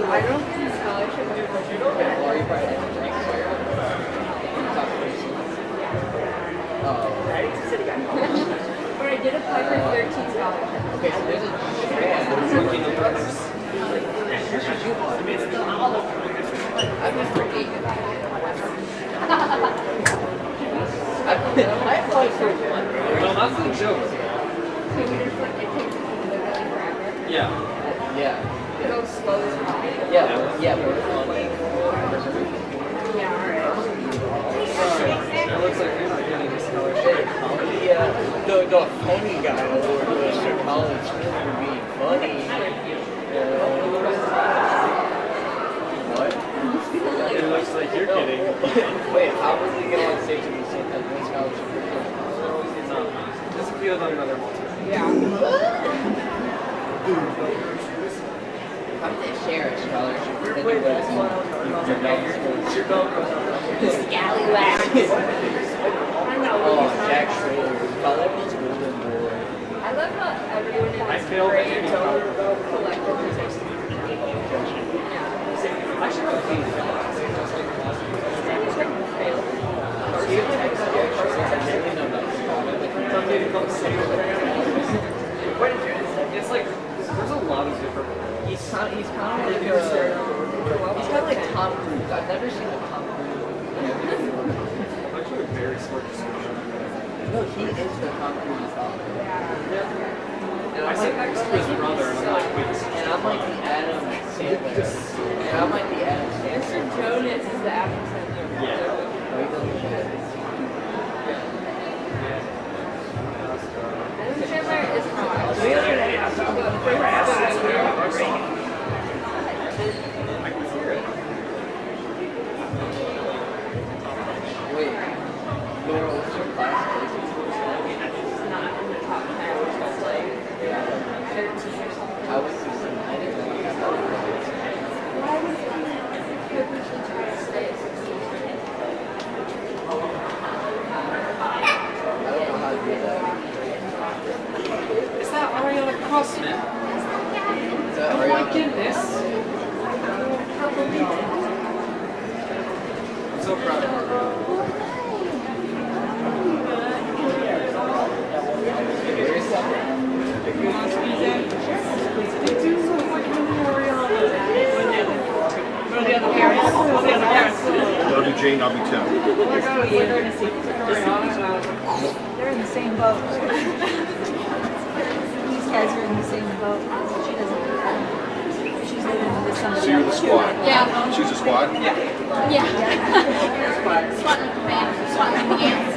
I don't get a scholarship. But I did apply for 13 scholarships. Okay, so there's a chance. I've been for 8. I applied for 1. No, that's the joke. So we just like, it takes literally forever. Yeah. Yeah. It goes slow as hell. Yeah, but we're on Yeah, alright. It looks like you're not getting a scholarship. the funny guy award for college for being funny. What? It looks like you're kidding. Wait, how was he get on stage and be saying that one scholarship? Just a few of them another one. Yeah. How did they share a scholarship with anybody? Scallywags. I don't know. Oh, Jack Schrader. Fowlerville's golden boy. I love how everyone in I this failed grade any collective position. I should have seen that. It's like there's a lot of different. He's kind of like Tom Cruise. I've never seen a Tom Cruise. Actually, a very smart description. No, he is the Tom Cruise dog. And I said next to his brother, and I'm like, wait, and I'm like the Adam Sandler. And I'm like the Adam Sandler. Mr. Jonas is the Adam Sandler. yeah. No, he doesn't shit. Adam Sandler is hot. Wait. Laura, what's your class? It's not in the top 10. It's like 13 or something. I was 16. I didn't know that. Why would you should try to stay at 16? I don't know how to do that. Is that Ariana Crossman? Is that Oh my Ariana? goodness! I'm so proud of her. Where's that? They do look like Ariana. Go to the other parents. Go to the other parents. I'll do Jane, I'll be Tim. They're in the same boat. These guys are in the same boat. She doesn't. She's living with somebody. So you're the squad? Yeah. She's a squad? Yeah. Swatting the man. Swatting the ants.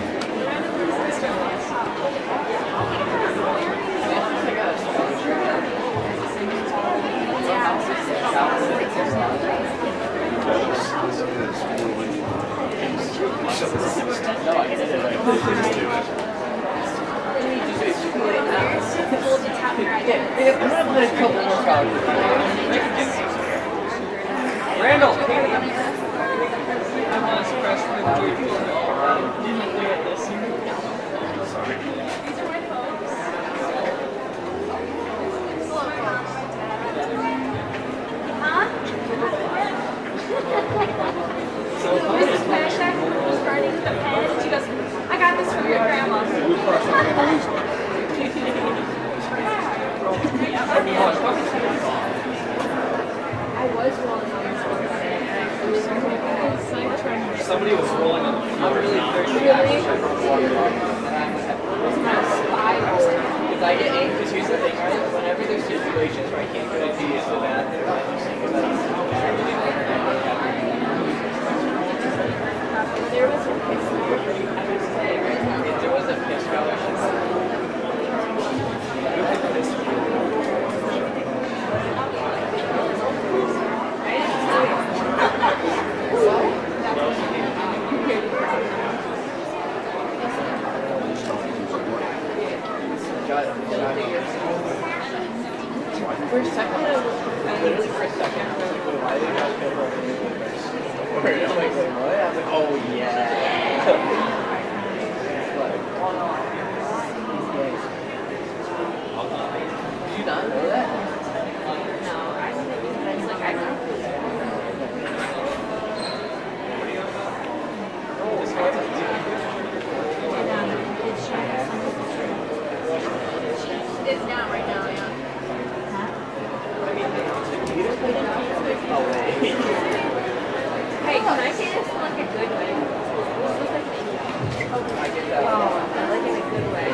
No, I didn't. I'm gonna play a couple more colleges. Randall! Mrs. Pasha was writing the pen. She goes, I got this from your grandma. I was rolling on this one today, and I was so bad. Somebody was rolling on the floor. I'm really thirsty. Really? Because I get anxious. Here's the thing, right? Whenever there's situations where I can't go to the bathroom, I just think about it. There was a piss today, right? If there was a piss scholarship. First second, literally for a second, I was like, wait, why did you guys feel like I'm like, wait, what? I was like, oh yeah. Like, did you not know that? No, I think it's like I don't. This one's like, Did she have some? It's not right now, yeah. oh wait. Hey, can I say this in like a good way? This looks like an idiot. I get that. Oh, like in a good way.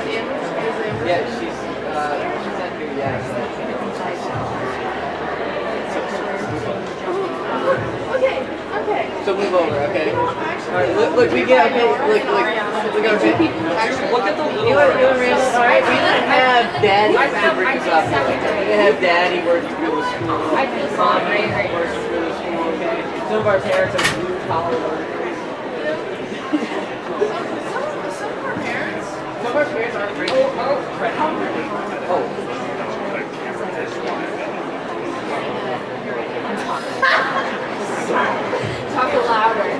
Yeah, she's not here yet. Okay. So move over, okay? Alright, look, we get, okay, look, okay. Look at the little You and Randall, alright, we didn't have Daddy to bring us up. We didn't have Daddy working through the school. I feel so great right now. Working through the school, okay? Some of our parents are blue collar workers. Some of our parents aren't great. Oh. Talk louder.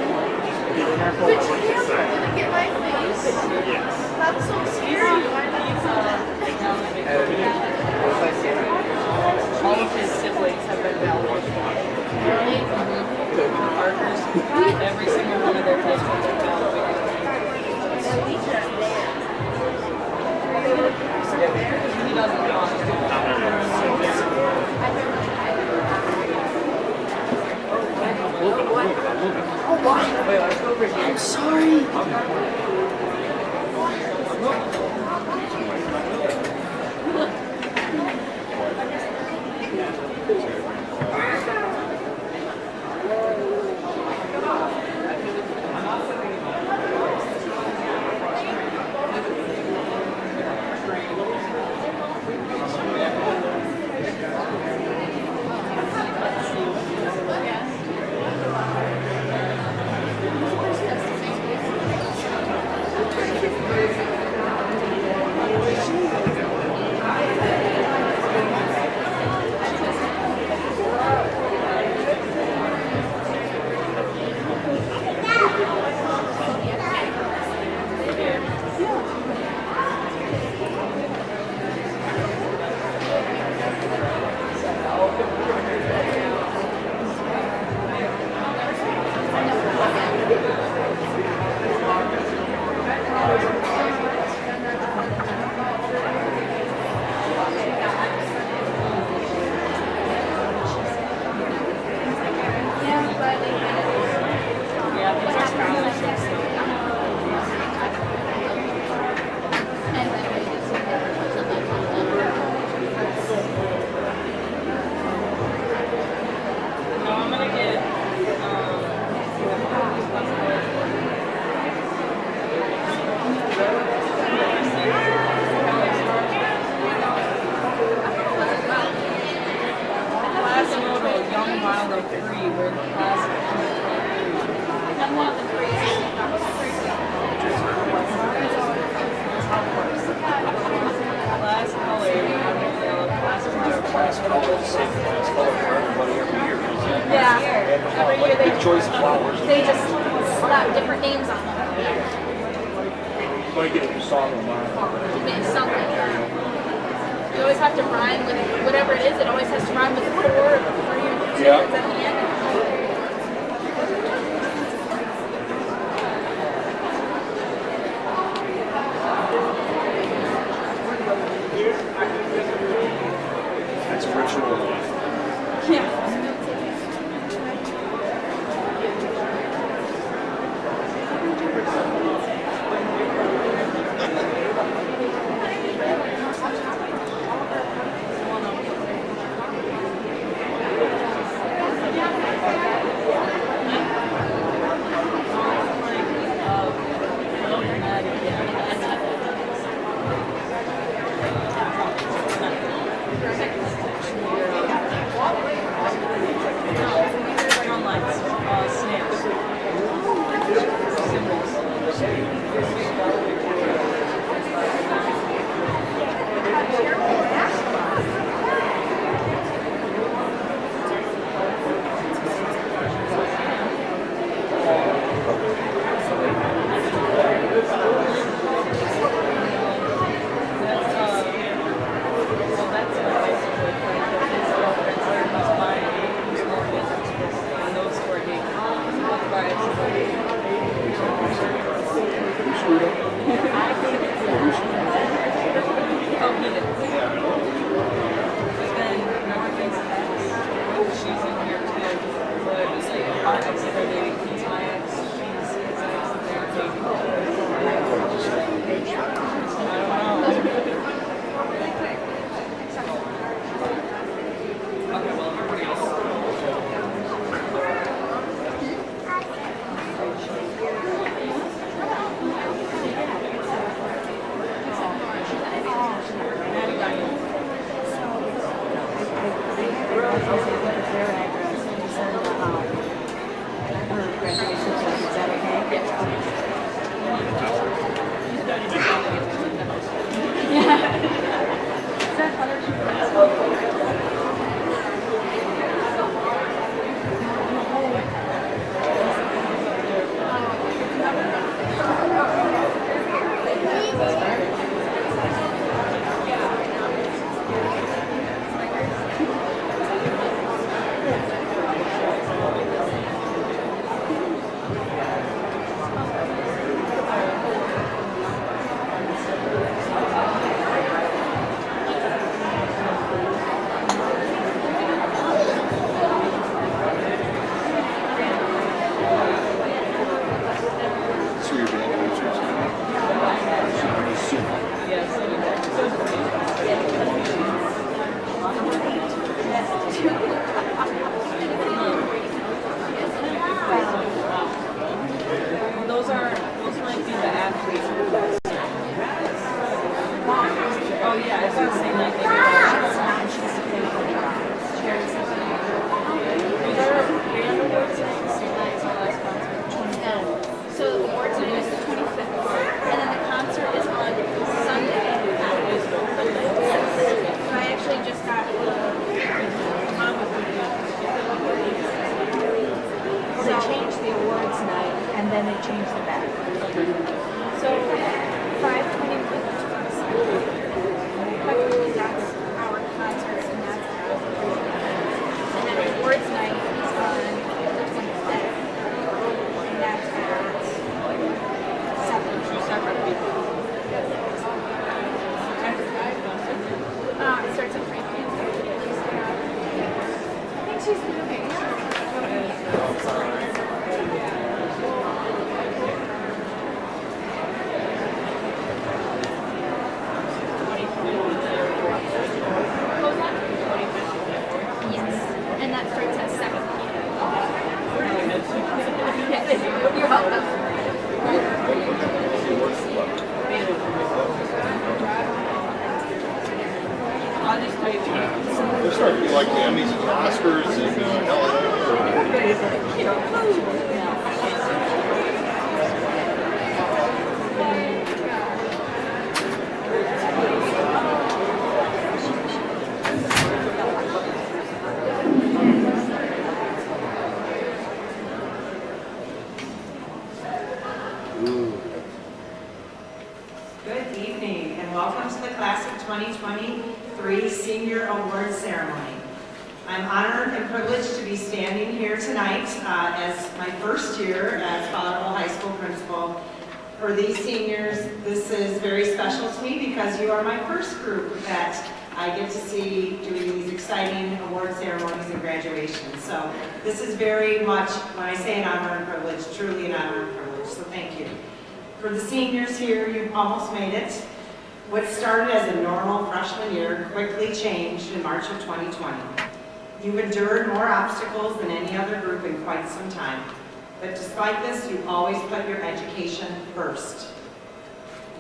Which camera? Did it get my face? Yes. That's so scary. Why What's I saying? All of his siblings have been valedictorians. Partners. Every single one of their high schools are valedictorians. He doesn't know. Wait, let's go over here. Big choice of flowers. they just slap different names on them? Might get a song on mine. Something. You always have to rhyme with whatever it is. It always has to rhyme with 4 or 3 or 2 Yeah. at the end. That's ritual. Yeah. because they put their address and they send her graduation check. Is that okay? Is that Those might be the athletes. Oh yeah, I was gonna say like maybe So the awards night is the 25th, and then the concert is on Sunday. So I actually just got They changed the awards night and then they changed it back. so 5:20 that's our concert, and that's and then awards night is on the 25th, and that's at 7. two separate people. It starts at 3 p.m. I think she's moving. Yes, and that starts at 7 p.m. You're welcome. I'll just wait. They're starting to be like the Emmys and the Oscars and Good evening and welcome to the Class of 2023 Senior Awards Ceremony. I'm honored and privileged to be standing here tonight as my first year as Fowlerville High School principal. For these seniors, this is very special to me because you are my first group that I get to see doing these exciting award ceremonies and graduations. So this is very much, when I say an honor and privilege, truly an honor and privilege, so thank you. For the seniors here, you've almost made it. What started as a normal freshman year quickly changed in March of 2020. You've endured more obstacles than any other group in quite some time. But despite this, you always put your education first.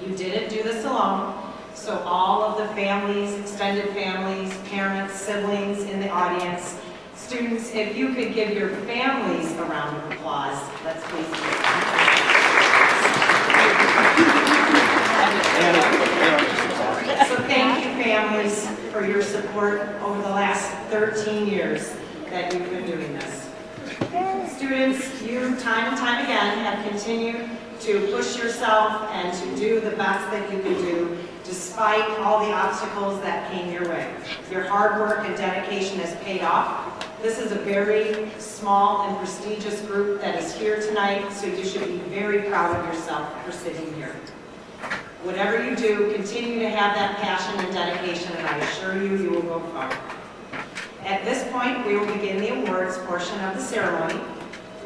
You didn't do this alone, so all of the families, extended families, parents, siblings in the audience, students, if you could give your families a round of applause, let's please do that. So thank you, families, for your support over the last 13 years that you've been doing this. Students, you time and time again have continued to push yourself and to do the best that you can do despite all the obstacles that came your way. Your hard work and dedication has paid off. This is a very small and prestigious group that is here tonight, so you should be very proud of yourself for sitting here. Whatever you do, continue to have that passion and dedication, and I assure you, you will go far. At this point, we will begin the awards portion of the ceremony.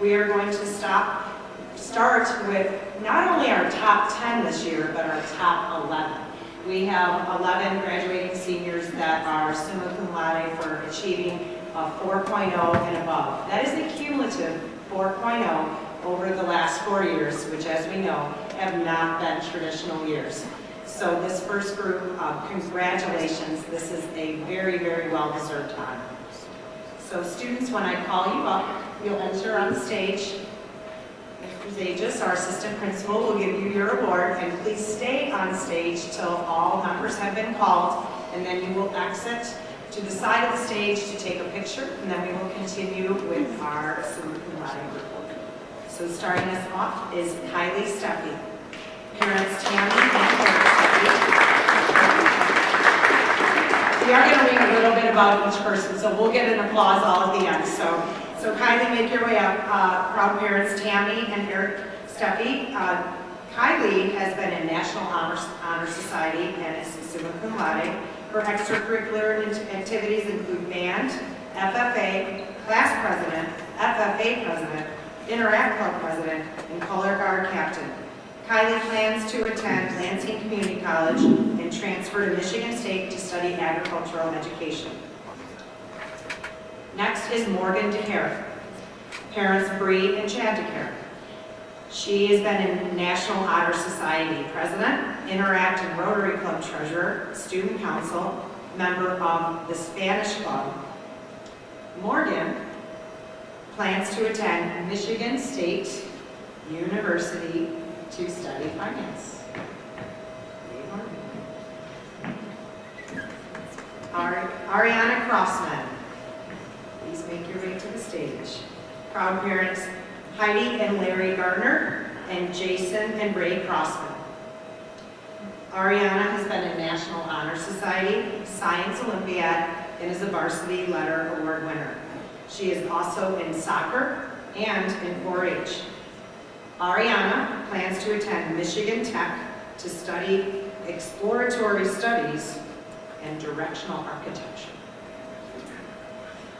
We are going to start with not only our top 10 this year, but our top 11. We have 11 graduating seniors that are summa cum laude for achieving a 4.0 and above. That is a cumulative 4.0 over the last 4 years, which, as we know, have not been traditional years. So this first group, congratulations. This is a very, very well-deserved honor. So students, when I call you up, you'll enter on the stage. Mr. Zages, our assistant principal, will give you your award, and please stay on stage till all members have been called, and then you will exit to the side of the stage to take a picture, and then we will continue with our summa cum laude group. So starting us off is Kylie Steffi. Parents Tammy and Eric Steffi. We are going to read a little bit about each person, so we'll get an applause all at the end. So Kylie, make your way up. Proud parents Tammy and Eric Steffi. Kylie has been in National Honor Society and is summa cum laude. Her extracurricular activities include band, FFA, class president, FFA president, Interact Club president, and color guard captain. Kylie plans to attend Lansing Community College and transfer to Michigan State to study agricultural education. Next is Morgan DeHare. Parents Bree and Chad DeHare. She has been in National Honor Society president, Interact and Rotary Club treasurer, student council, member of the Spanish Club. Morgan plans to attend Michigan State University to study finance. Ariana Crossman. Please make your way to the stage. Proud parents Heidi and Larry Gardner and Jason and Ray Crossman. Ariana has been in National Honor Society, Science Olympiad, and is a Varsity Letter Award winner. She is also in soccer and in 4-H. Ariana plans to attend Michigan Tech to study exploratory studies and directional architecture.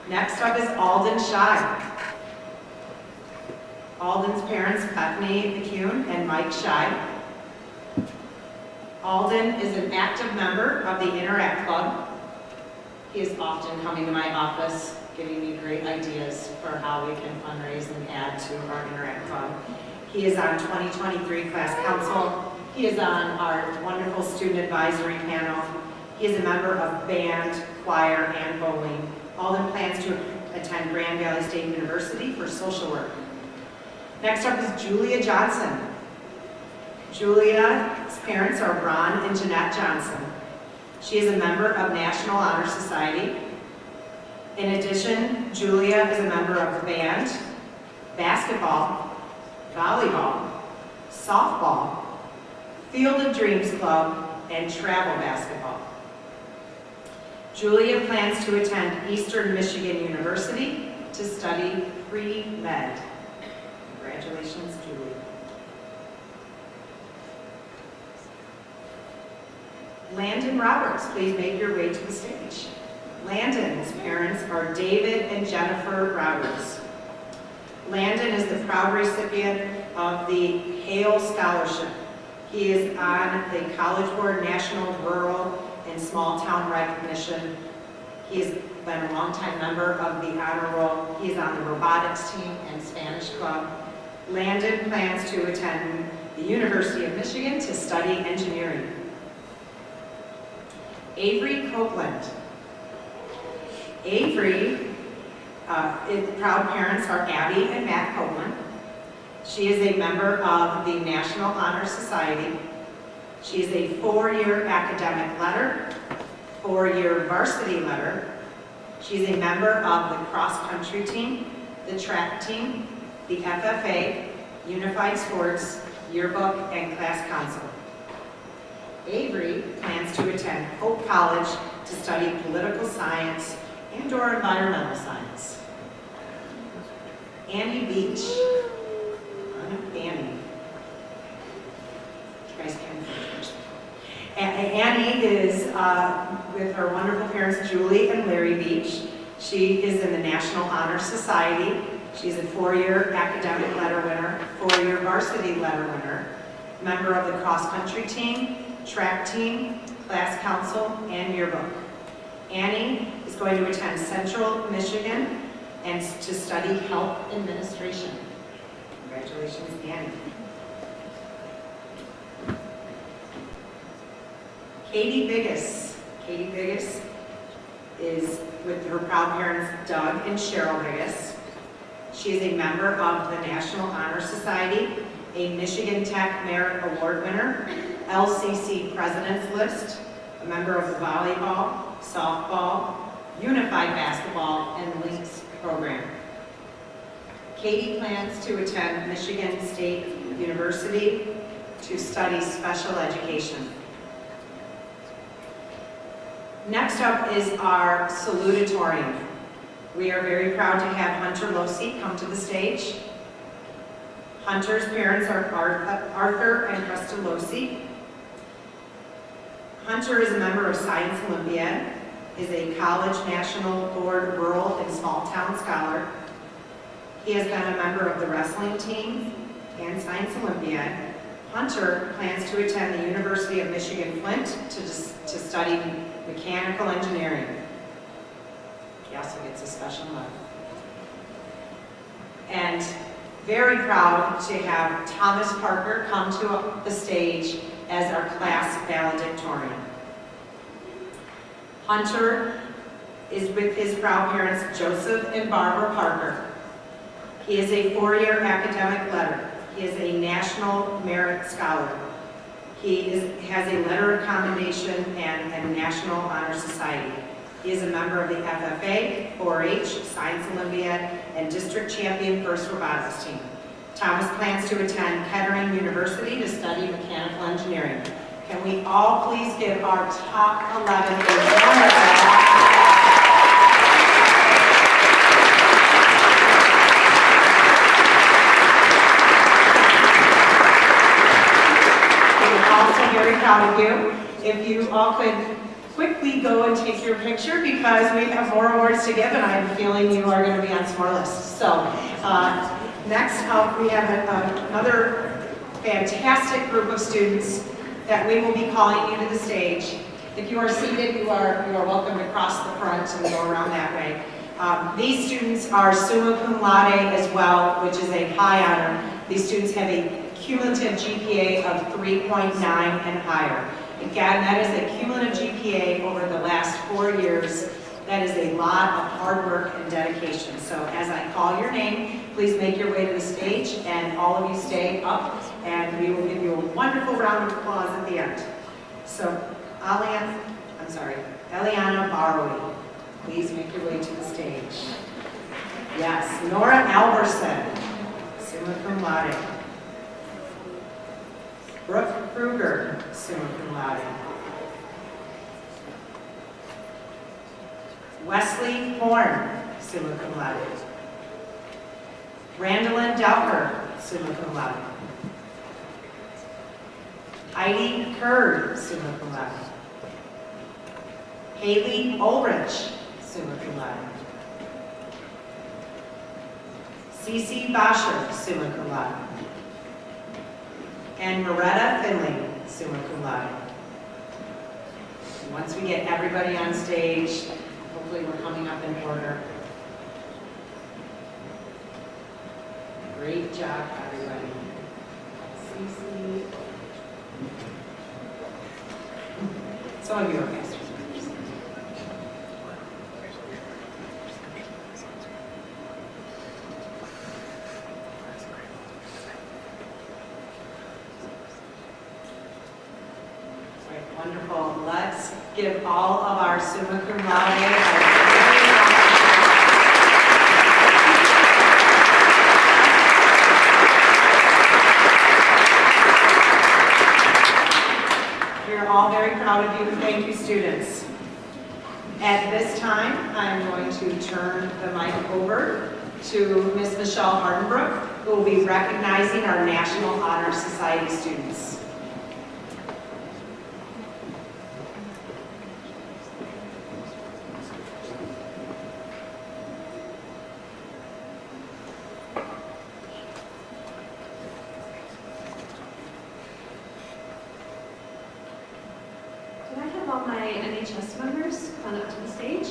Next up is Alden Scheid. Alden's parents, Bethany McCune and Mike Scheid. Alden is an active member of the Interact Club. He is often coming to my office giving me great ideas for how we can fundraise and add to our Interact Club. He is on 2023 class council. He is on our wonderful student advisory panel. He is a member of band, choir, and bowling. Alden plans to attend Grand Valley State University for social work. Next up is Julia Johnson. Julia's parents are Ron and Jeanette Johnson. She is a member of National Honor Society. In addition, Julia is a member of the band, basketball, volleyball, softball, Field of Dreams Club, and travel basketball. Julia plans to attend Eastern Michigan University to study pre-med. Congratulations, Julia. Landon Roberts, please make your way to the stage. Landon's parents are David and Jennifer Roberts. Landon is the proud recipient of the Hale Scholarship. He is on the College Board National Rural and Small Town Recognition. He has been a longtime member of the Honor Roll. He is on the robotics team and Spanish Club. Landon plans to attend the University of Michigan to study engineering. Avery Copeland. Avery, proud parents are Abby and Matt Copeland. She is a member of the National Honor Society. She is a 4-year academic letter, 4-year varsity letter. She's a member of the cross-country team, the track team, the FFA, Unified Sports, Yearbook, and Class Council. Avery plans to attend Hope College to study political science and/or environmental science. Annie Beach. Annie. You guys can finish. Annie is with her wonderful parents, Julie and Larry Beach. She is in the National Honor Society. She's a 4-year academic letter winner, 4-year varsity letter winner, member of the cross-country team, track team, class council, and yearbook. Annie is going to attend Central Michigan and to study health administration. Congratulations, Annie. Katie Biggis. Katie Biggis is with her proud parents, Doug and Cheryl Higgis. She is a member of the National Honor Society, a Michigan Tech Merit Award winner, LCC President's List, a member of the volleyball, softball, unified basketball, and links program. Katie plans to attend Michigan State University to study special education. Next up is our salutatorian. We are very proud to have Hunter Losey come to the stage. Hunter's parents are Arthur and Krista Losey. Hunter is a member of Science Olympiad, is a College National Board Rural and Small Town Scholar. He has been a member of the wrestling team and Science Olympiad. Hunter plans to attend the University of Michigan Flint to study mechanical engineering. He also gets a special love. And very proud to have Thomas Parker come to the stage as our class valedictorian. Hunter is with his proud parents, Joseph and Barbara Parker. He is a four-year academic letter. He is a National Merit Scholar. He has a letter of commendation and a National Honor Society. He is a member of the FFA, 4-H, Science Olympiad, and District Champion First Robotics Team. Thomas plans to attend Kettering University to study mechanical engineering. Can we all please give our top 11 a round of applause? Very proud of you. If you all could quickly go and take your picture because we have more awards to give and I have a feeling you are going to be on some more lists. So next up we have another fantastic group of students that we will be calling you to the stage. If you are seated, you are welcome to cross the front and go around that way. These students are summa cum laude as well, which is a high honor. These students have a cumulative GPA of 3.9 and higher. Again, that is a cumulative GPA over the last 4 years. That is a lot of hard work and dedication. So as I call your name, please make your way to the stage and all of you stay up and we will give you a wonderful round of applause at the end. So Eliana Barowi, please make your way to the stage. Yes, Nora Alberson, summa cum laude. Brooke Kruger, summa cum laude. Wesley Horn, summa cum laude. Randallyn Delker, summa cum laude. Heidi Kurd, summa cum laude. Haley Ulrich, summa cum laude. Cece Bosher, summa cum laude. And Moretta Finley, summa cum laude. Once we get everybody on stage, hopefully we're coming up in order. Great job, everybody. Cece. Some of you are faster. Wonderful. Let's give all of our summa cum laude. We're all very proud of you. Thank you, students. At this time, I'm going to turn the mic over to Ms. Michelle Hardenbrook, who will be recognizing our National Honor Society students. All my NHS members come up to the stage.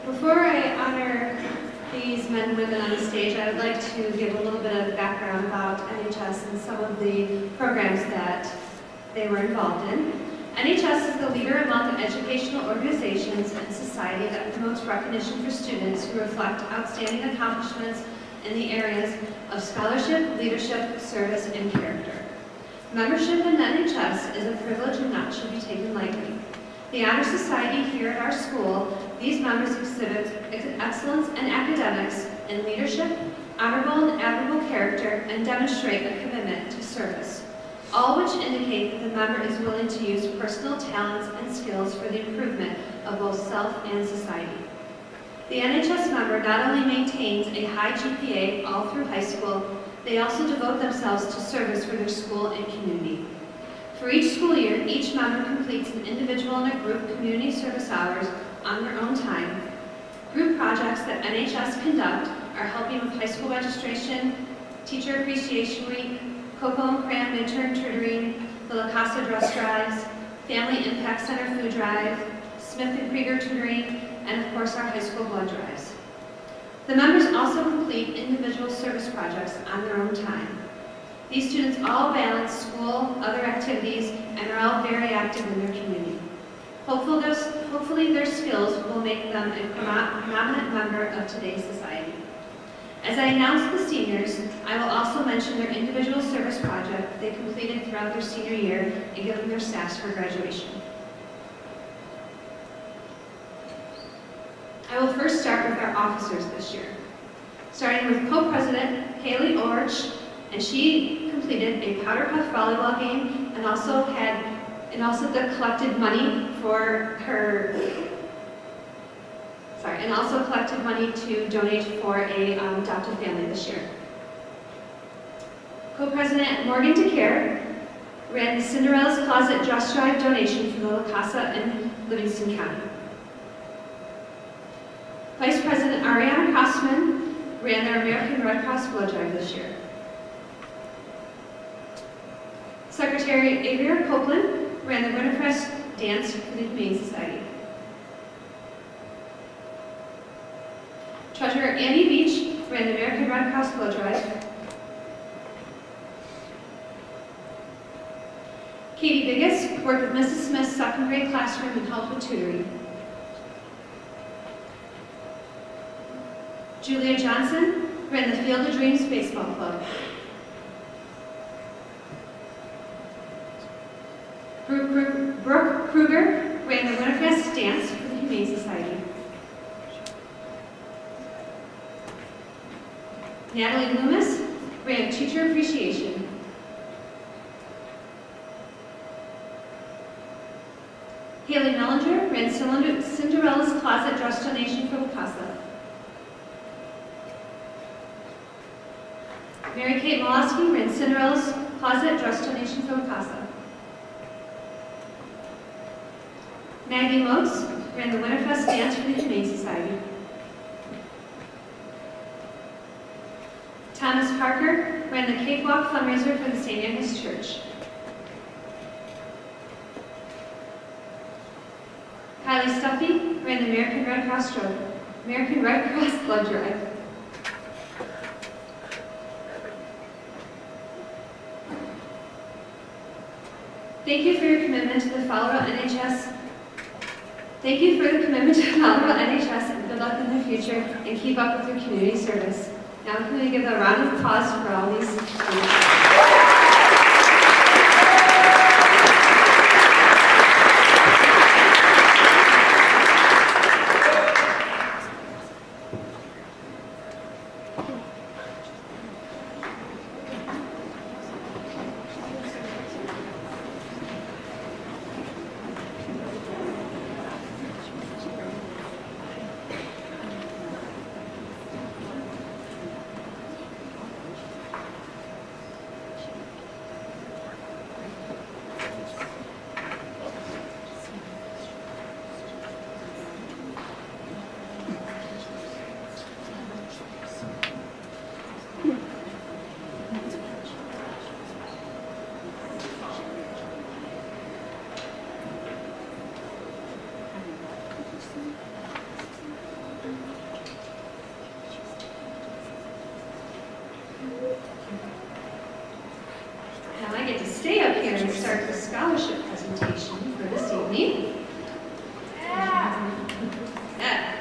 Before I honor these men and women on the stage, I would like to give a little bit of background about NHS and some of the programs that they were involved in. NHS is the leader among educational organizations and society that promotes recognition for students who reflect outstanding accomplishments in the areas of scholarship, leadership, service, and character. Membership in NHS is a privilege and not should be taken lightly. The Honor Society here at our school, these members exhibit excellence in academics, in leadership, honorable and admirable character, and demonstrate a commitment to service, all which indicate that the member is willing to use personal talents and skills for the improvement of both self and society. The NHS member not only maintains a high GPA all through high school, they also devote themselves to service for their school and community. For each school year, each member completes an individual and a group community service hours on their own time. Group projects that NHS conduct are helping with high school registration, Teacher Appreciation Week, Cocoa and Cram Midterm Tutoring, the La Casa Dress Drives, Family Impact Center Food Drive, Smith and Krieger Tutoring, and of course our high school blood drives. The members also complete individual service projects on their own time. These students all balance school, other activities, and are all very active in their community. Hopefully their skills will make them a prominent member of today's society. As I announce the seniors, I will also mention their individual service project they completed throughout their senior year and give them their staffs for graduation. I will first start with our officers this year, starting with co-president Haley Orch, and she completed a powder puff volleyball game and also collected money for her. And also collected money to donate for a adopted family this year. Co-president Morgan DeCare ran the Cinderella's Closet Dress Drive donation for the La Casa in Livingston County. Vice President Ariana Crossman ran their American Red Cross Blood Drive this year. Secretary Avery Copeland ran the Winterfest Dance for the Humane Society. Treasurer Annie Beach ran the American Red Cross Blood Drive. Katie Biggis worked with Mrs. Smith's second grade classroom and helped with tutoring. Julia Johnson ran the Field of Dreams Baseball Club. Brooke Kruger ran the Winterfest Dance for the Humane Society. Natalie Loomis ran Teacher Appreciation. Haley Mellinger ran Cinderella's Closet Dress Donation for La Casa. Mary Kate Molosky ran Cinderella's Closet Dress Donation for La Casa. Maggie Motes ran the Winterfest Dance for the Humane Society. Thomas Parker ran the Cakewalk fundraiser for the St. Agnes Church. Kylie Stuffy ran the American Red Cross Blood Drive. Thank you for your commitment to the Fowlerville NHS. Thank you for the commitment to Fowlerville NHS, and good luck in the future, and keep up with your community service. Now can we give a round of applause for all these students?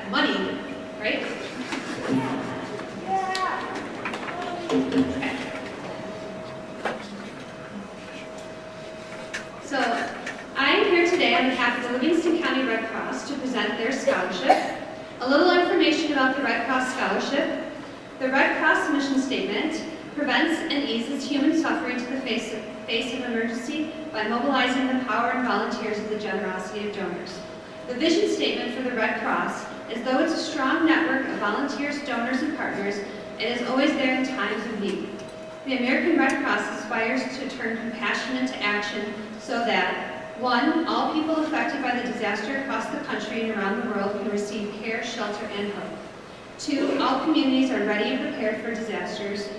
money, right? Okay. So I am here today on behalf of the Livingston County Red Cross to present their scholarship. A little information about the Red Cross Scholarship. The Red Cross mission statement prevents and eases human suffering to the face of emergency by mobilizing the power and volunteers of the generosity of donors. The vision statement for the Red Cross is, though it's a strong network of volunteers, donors, and partners, it is always there in times of need. The American Red Cross aspires to turn compassion into action so that 1, all people affected by the disaster across the country and around the world can receive care, shelter, and hope. 2, all communities are ready and prepared for disasters.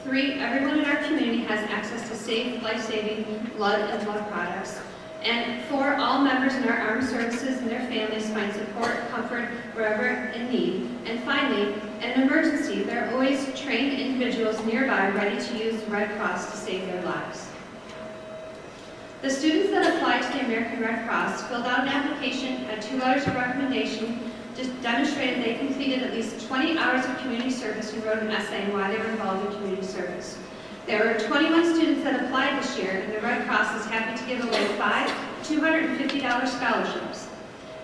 3, everyone in our community has access to safe, life-saving blood and blood products. And 4, all members in our armed services and their families find support, comfort wherever in need. And finally, in an emergency, there are always trained individuals nearby ready to use the Red Cross to save their lives. The students that applied to the American Red Cross filled out an application, had 2 letters of recommendation, just demonstrated they completed at least 20 hours of community service and wrote an essay on why they were involved in community service. There were 21 students that applied this year, and the Red Cross is happy to give away 5 $250 scholarships.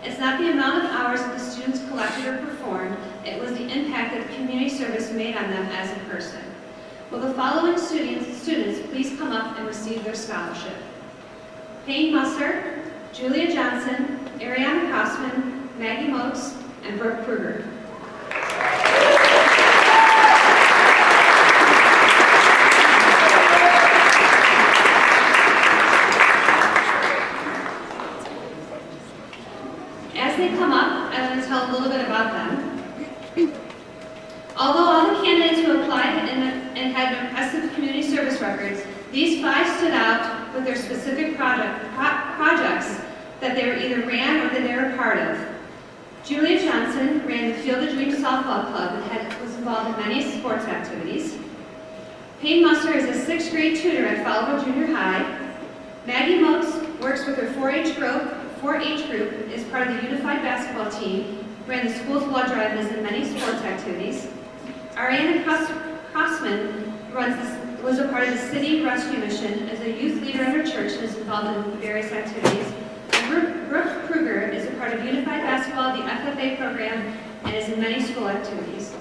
It's not the amount of hours that the students collected or performed, it was the impact that community service made on them as a person. Will the following students please come up and receive their scholarship? Payne Musser, Julia Johnson, Ariana Crossman, Maggie Motes, and Brooke Kruger. As they come up, I want to tell a little bit about them. Although all the candidates who applied and had impressive community service records, these 5 stood out with their specific projects that they were either ran or that they were part of. Julia Johnson ran the Field of Dreams Softball Club and was involved in many sports activities. Payne Musser is a 6th grade tutor at Fowlerville Junior High. Maggie Motes works with her 4-H group, is part of the Unified Basketball Team, ran the school's blood drive and is in many sports activities. Ariana Crossman was a part of the City Rescue Mission as a youth leader in her church and is involved in various activities. And Brooke Kruger is a part of Unified Basketball, the FFA program, and is in many school activities.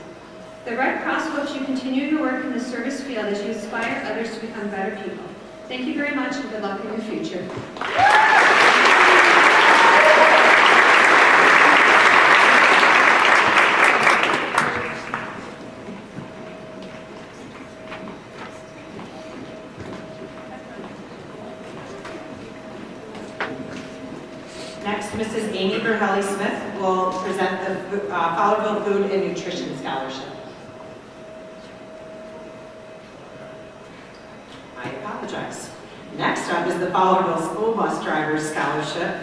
The Red Cross hopes you continue to work in the service field as you inspire others to become better people. Thank you very much and good luck in your future. Next, Mrs. Amy Verhelli-Smith will present the Fowlerville Food and Nutrition Scholarship. I apologize. Next up is the Fowlerville School Bus Driver's Scholarship,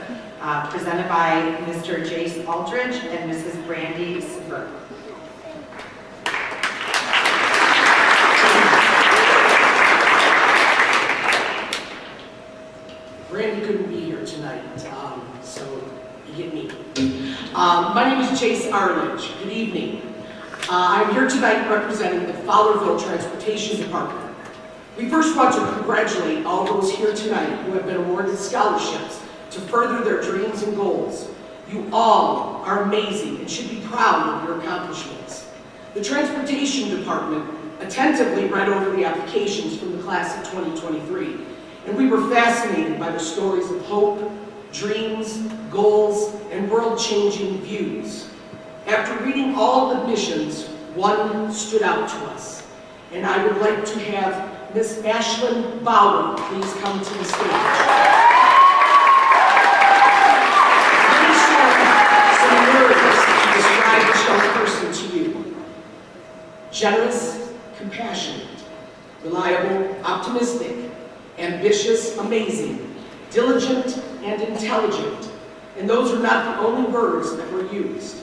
presented by Mr. Jace Aldridge and Mrs. Brandy Sibert. Brandy couldn't be here tonight, so you get me. My name is Jace Arledge. Good evening. I'm here tonight representing the Fowlerville Transportation Department. We first want to congratulate all those here tonight who have been awarded scholarships to further their dreams and goals. You all are amazing and should be proud of your accomplishments. The Transportation Department attentively read over the applications from the class of 2023. And we were fascinated by the stories of hope, dreams, goals, and world-changing views. After reading all the missions, one stood out to us. And I would like to have Miss Ashlyn Bauer please come to the stage. Let me share some words to describe this young person to you. Generous, compassionate, reliable, optimistic, ambitious, amazing, diligent, and intelligent. And those are not the only words that were used.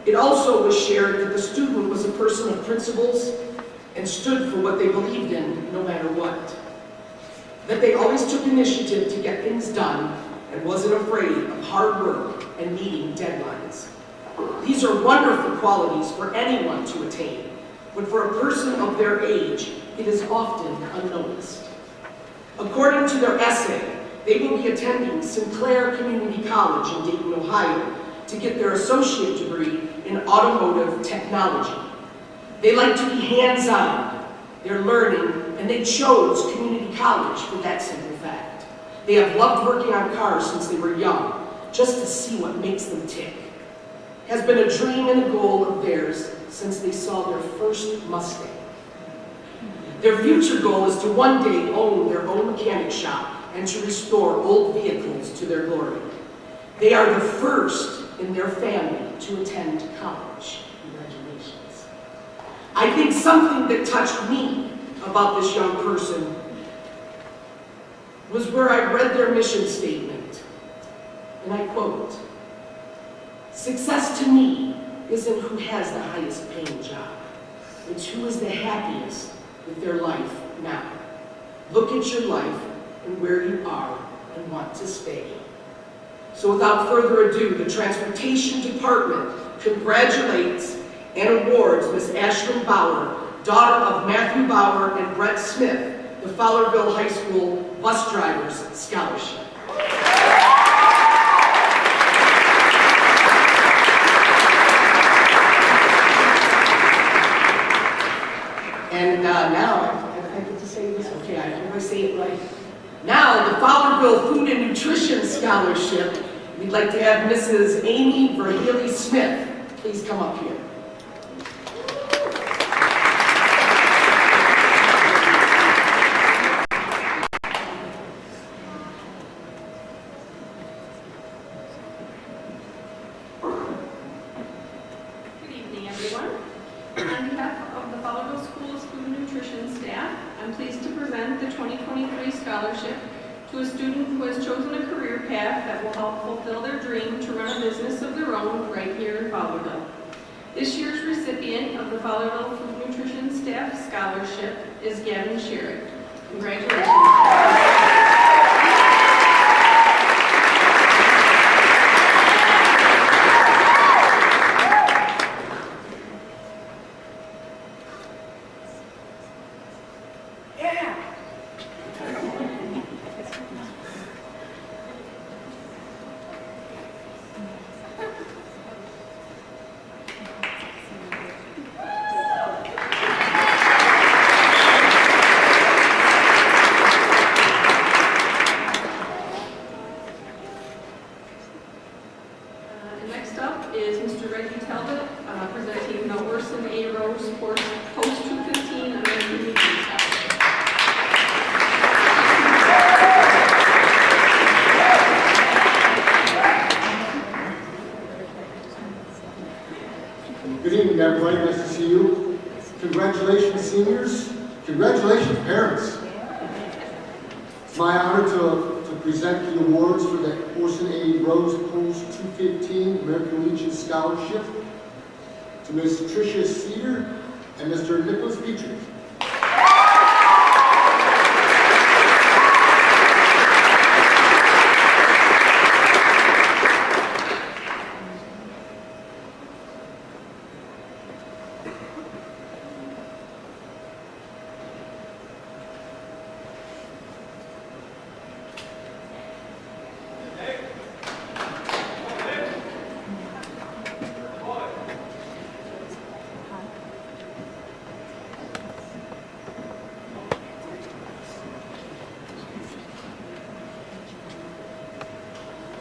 It also was shared that the student was a person of principles and stood for what they believed in no matter what. That they always took initiative to get things done and wasn't afraid of hard work and meeting deadlines. These are wonderful qualities for anyone to attain, but for a person of their age, it is often unnoticed. According to their essay, they will be attending Sinclair Community College in Dayton, Ohio, to get their associate degree in automotive technology. They like to be hands-on, they're learning, and they chose community college for that simple fact. They have loved working on cars since they were young, just to see what makes them tick. Has been a dream and a goal of theirs since they saw their first Mustang. Their future goal is to one day own their own mechanic shop and to restore old vehicles to their glory. They are the first in their family to attend college. Congratulations. I think something that touched me about this young person was where I read their mission statement. And I quote, "Success to me isn't who has the highest paying job. It's who is the happiest with their life now. Look at your life and where you are and want to stay." So without further ado, the Transportation Department congratulates and awards Miss Ashlyn Bauer, daughter of Matthew Bauer and Brett Smith, the Fowlerville High School Bus Drivers Scholarship. And now, I get to say this? Okay, I hope I say it right. Now, the Fowlerville Food and Nutrition Scholarship, we'd like to have Mrs. Amy Verheely Smith. Please come up here. Good evening, everyone. On behalf of the Fowlerville School's Food and Nutrition staff, I'm pleased to present the 2023 scholarship to a student who has chosen a career path that will help fulfill their dream to run a business of their own right here in Fowlerville. This year's recipient of the Fowlerville Food Nutrition Staff Scholarship is Gavin Sherrick. Congratulations. Next up is Mr. Reggie Talbot, presenting the Orson A. Rose Post 215 American Legion Scholarship. Good evening, everybody. Nice to see you. Congratulations, seniors. Congratulations, parents. It's my honor to present the awards for the Orson A. Rose Post 215 American Legion Scholarship to Ms. Tricia Cedar and Mr. Nicholas Petrie.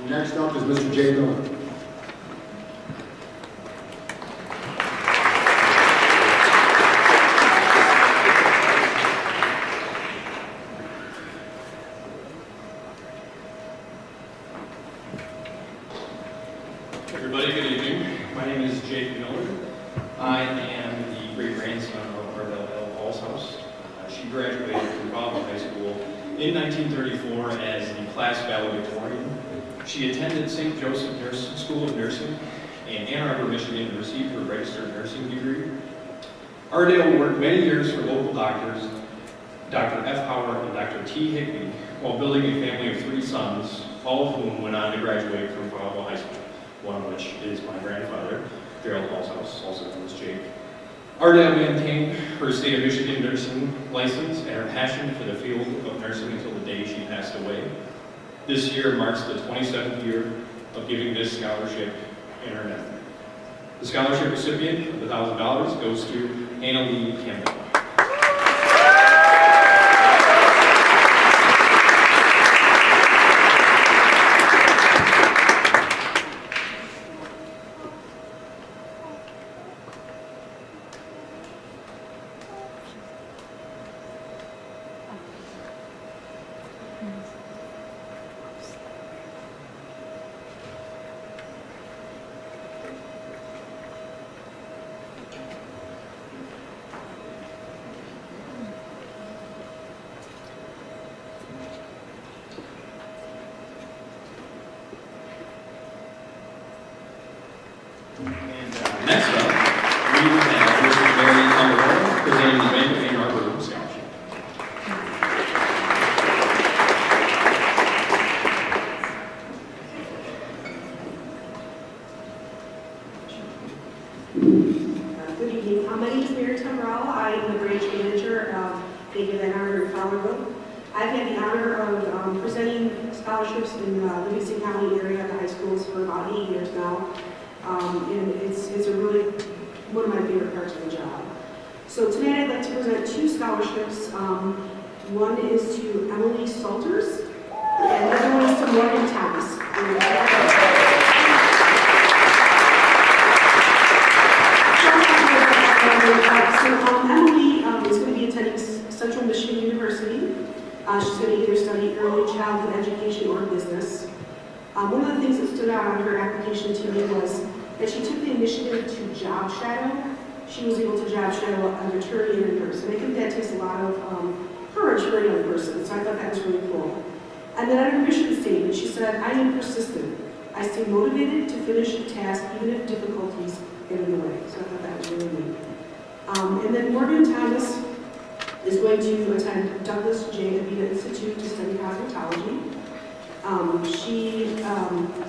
Next up is Mr. Jay Miller. Everybody, good evening. My name is Jake Miller. I am the great-grandson of Ardell L. Allshouse. She graduated from Fowlerville High School in 1934 as the class valedictorian. She attended St. Joseph School of Nursing in Ann Arbor, Michigan, and received her registered nursing degree. Ardell worked many years for local doctors, Dr. F. Howard and Dr. T. Higbee, while building a family of 3 sons, all of whom went on to graduate from Fowlerville High School, one of which is my grandfather. Jake. Ardell maintained her state of Michigan nursing license and her passion for the field of nursing until the day she passed away. This year marks the 27th year of giving this scholarship in her memory. The scholarship recipient of the $1,000 goes to Hannah Lee Campbell. Next up, we have Mrs. Mary Fowlerville presenting the Bank of Margaret Scholarship. Good evening. My name is Mary Timbrell. I am the branch manager of Bank of Margaret Fowlerville. I've had the honor of presenting scholarships in the Livingston County area, the high schools, for about 8 years now. And it's a really one of my favorite parts of the job. So tonight I'd like to present 2 scholarships. One is to Emily Salters, and the other one is to Morgan Thomas. Emily is going to be attending Central Michigan University. She's going to either study early childhood education or business. One of the things that stood out on her application to me was that she took the initiative to job shadow. She was able to job shadow a attorney and a nurse, and I think that takes a lot of courage for a young person, so I thought that was really cool. And then on her mission statement, she said, "I am persistent. I stay motivated to finish a task even if difficulties get in the way." So I thought that was really neat. And then Morgan Thomas is going to attend Douglas J. Avita Institute to study cosmetology.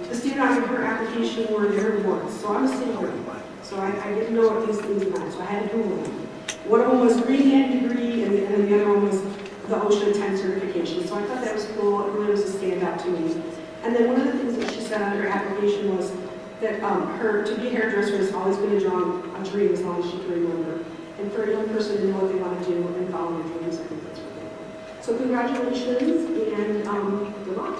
The standard on her application were their awards. So I'm a single, so I didn't know what these things meant, so I had to Google them. One of them was Green Hand degree, and then the other one was the OSHA 10 certification. So I thought that was cool. It really was a standout to me. And then one of the things that she said on her application was that to be a hairdresser has always been a dream as long as she can remember. And for a young person to know what they want to do and follow their dreams, I think that's really cool. So congratulations and good luck.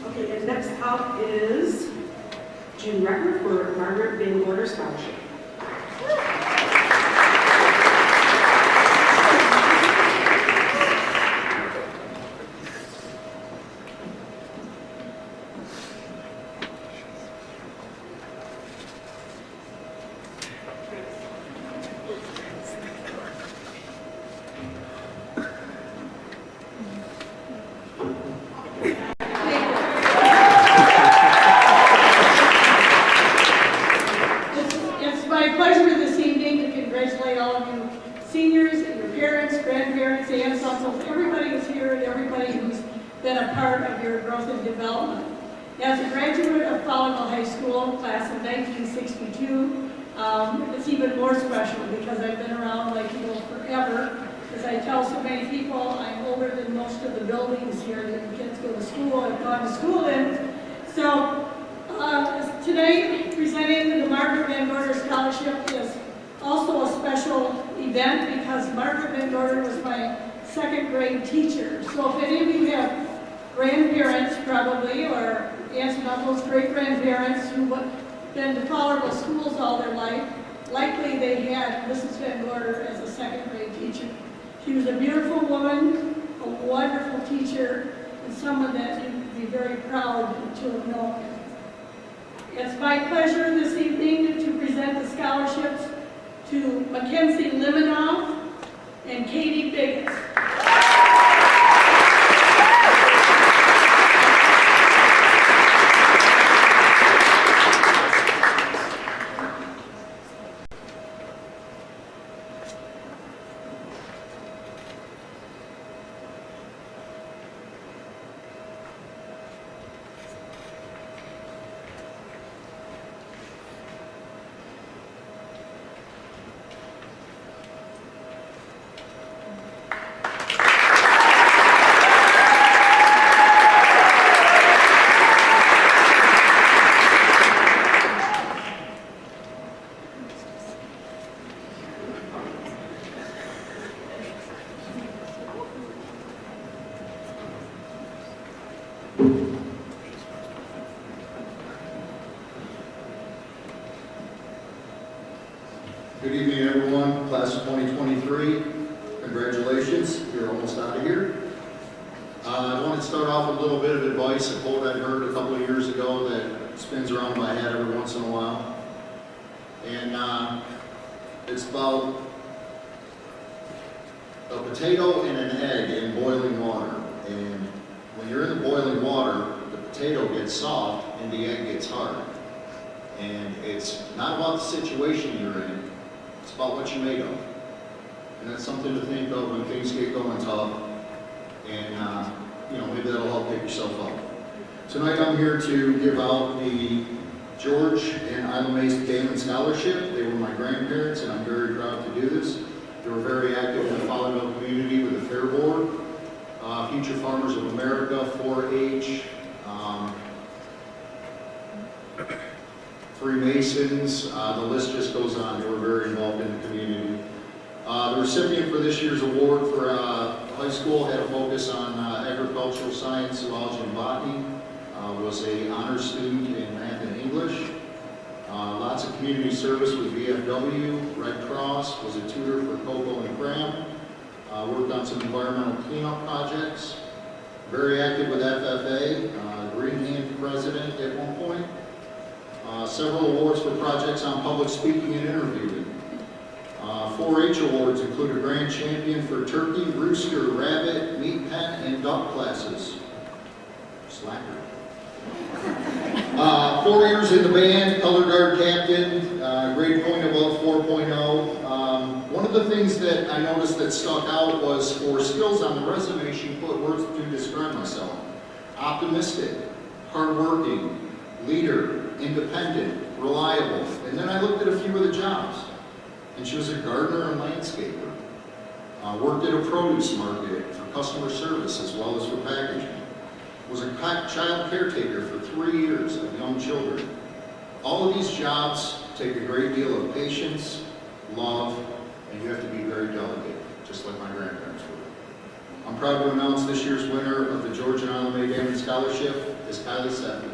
Okay, and next up is June Record for Margaret Van Gorder Scholarship. been a part of your growth and development. As a graduate of Fowlerville High School, class of 1962, it's even more special because I've been around like you forever. As I tell so many people, I'm older than most of the buildings here that the kids go to school, I've gone to school in. So today, presenting the Margaret Van Gorder Scholarship is also a special event because Margaret Van Gorder was my second grade teacher. So if any of you have grandparents probably, or aunts and uncles, great-grandparents who've been to Fowlerville schools all their life, likely they had Mrs. Van Gorder as a second grade teacher. She was a beautiful woman, a wonderful teacher, and someone that you'd be very proud to have known. It's my pleasure this evening to present the scholarships to Mackenzie Limanoff and Katie Biggins. 2023. Congratulations, you're almost out of here. I want to start off with a little bit of advice, a quote I heard a couple of years ago that spins around my head every once in a while. And it's about a potato and an egg in boiling water. And when you're in the boiling water, the potato gets soft and the egg gets hard. And it's not about the situation you're in, it's about what you're made of. And that's something to think of when things get going tough. And maybe that'll help pick yourself up. Tonight I'm here to give out the George and Isla Mays Galen Scholarship. They were my grandparents, and I'm very proud to do this. They were very active in the Fowlerville community with the Fair Board, Future Farmers of America, 4-H, Freemasons, the list just goes on. They were very involved in the community. The recipient for this year's award for high school had a focus on agricultural science, zoology, and botany. Was an honors student in math and English. Lots of community service with VFW, Red Cross, was a tutor for Cocoa and Cram. Worked on some environmental cleanup projects. Very active with FFA, Green Hand president at one point. Several awards for projects on public speaking and interviewing. 4-H awards include a grand champion for turkey, rooster, rabbit, meat pen, and duck classes. Slacker. 4 years in the band, color guard captain, grade point above 4.0. One of the things that I noticed that stuck out was for skills on the resume, she put words to describe myself. Optimistic, hardworking, leader, independent, reliable. And then I looked at a few of the jobs. And she was a gardener and landscaper. Worked at a produce market for customer service as well as for packaging. Was a child caretaker for 3 years of young children. All of these jobs take a great deal of patience, love, and you have to be very delicate, just like my grandparents were. I'm proud to announce this year's winner of the George and Isla May Galen Scholarship is Kylie Seppy.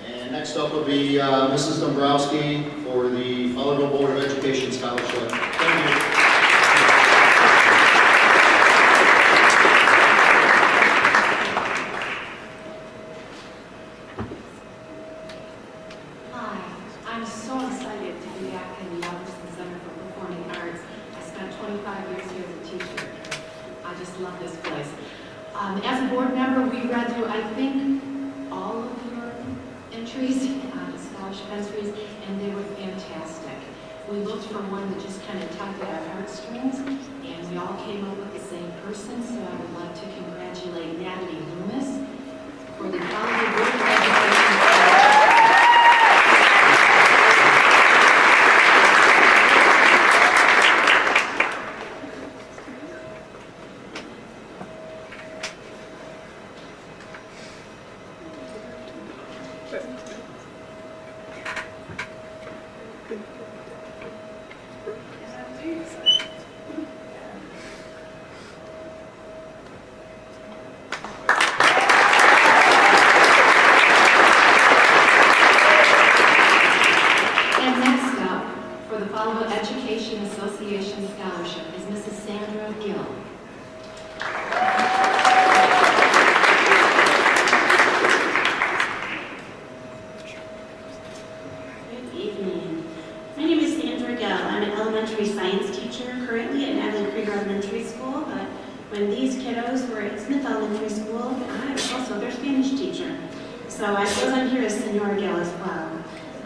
And next up will be Mrs. Dombrowski for the Fowlerville Board of Education Scholarship. Thank you. Hi, I'm so excited to be back in the Albertson Center for Performing Arts. I spent 25 years here as a teacher. I just love this place. As a board member, we read through, I think, all of your entries, scholarship entries, and they were fantastic. We looked for one that just kind of tugged at our heartstrings, and we all came up with the same person, so I would like to congratulate Natalie Loomis for the Fowlerville Board of Education Scholarship.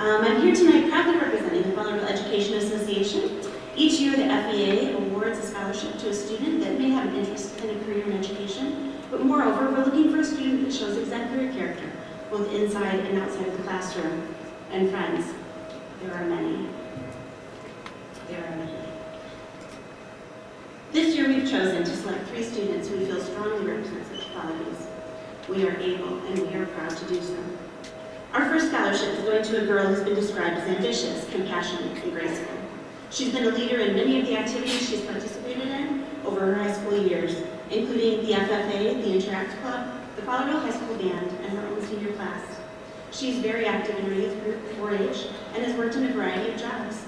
I'm here tonight proudly representing the Fowlerville Education Association. Each year, the FEA awards a scholarship to a student that may have an interest in a career in education, but moreover, we're looking for a student that shows exemplary character, both inside and outside of the classroom. And friends, there are many. There are many. This year, we have chosen to select 3 students who we feel strongly represent such qualities. We are able and we are proud to do so. Our first scholarship is going to a girl who's been described as ambitious, compassionate, and graceful. She's been a leader in many of the activities she's participated in over her high school years, including the FFA, the Interact Club, the Fowlerville High School Band, and her own senior class. She's very active in her youth group, 4-H, and has worked in a variety of jobs.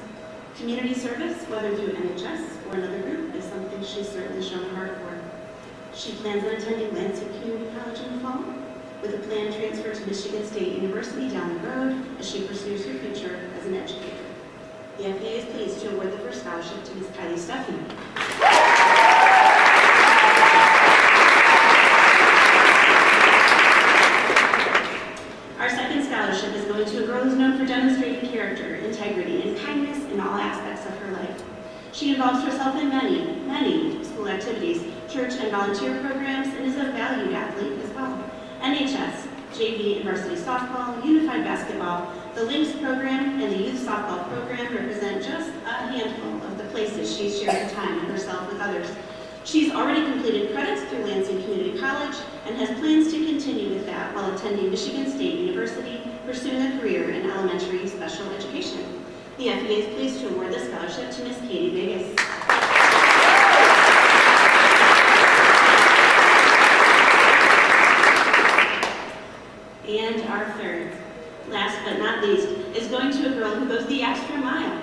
Community service, whether through NHS or another group, is something she's certainly shown a heart for. She plans on attending Lansing Community College in the fall, with a planned transfer to Michigan State University down the road as she pursues her future as an educator. The FAA is pleased to award the first scholarship to Ms. Kylie Stephanie. Our second scholarship is going to a girl who's known for demonstrating character, integrity, and kindness in all aspects of her life. She involves herself in many school activities, church and volunteer programs, and is a valued athlete as well. NHS, JV and varsity softball, unified basketball, the Lynx program, and the youth softball program represent just a handful of the places she's shared her time and herself with others. She's already completed credits through Lansing Community College and has plans to continue with that while attending Michigan State University, pursuing a career in elementary special education. The FEA is pleased to award this scholarship to Miss Katie Vegas. And our third, last but not least, is going to a girl who goes the extra mile,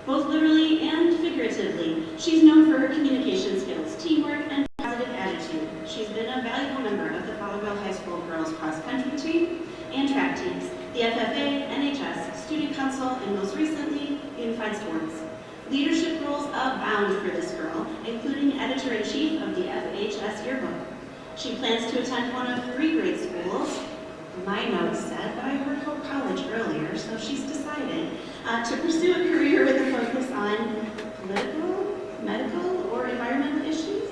both literally and figuratively. She's known for her communication skills, teamwork, and positive attitude. She's been a valuable member of the Fowlerville High School girls cross-country team and track teams, the FFA, NHS, Student Council, and most recently, Unified Sports. Leadership roles abound for this girl, including editor-in-chief of the FHS yearbook. She plans to attend one of 3 grade schools. My notes said, but I heard Hope College earlier, so she's decided to pursue a career with a focus on political, medical, or environmental issues.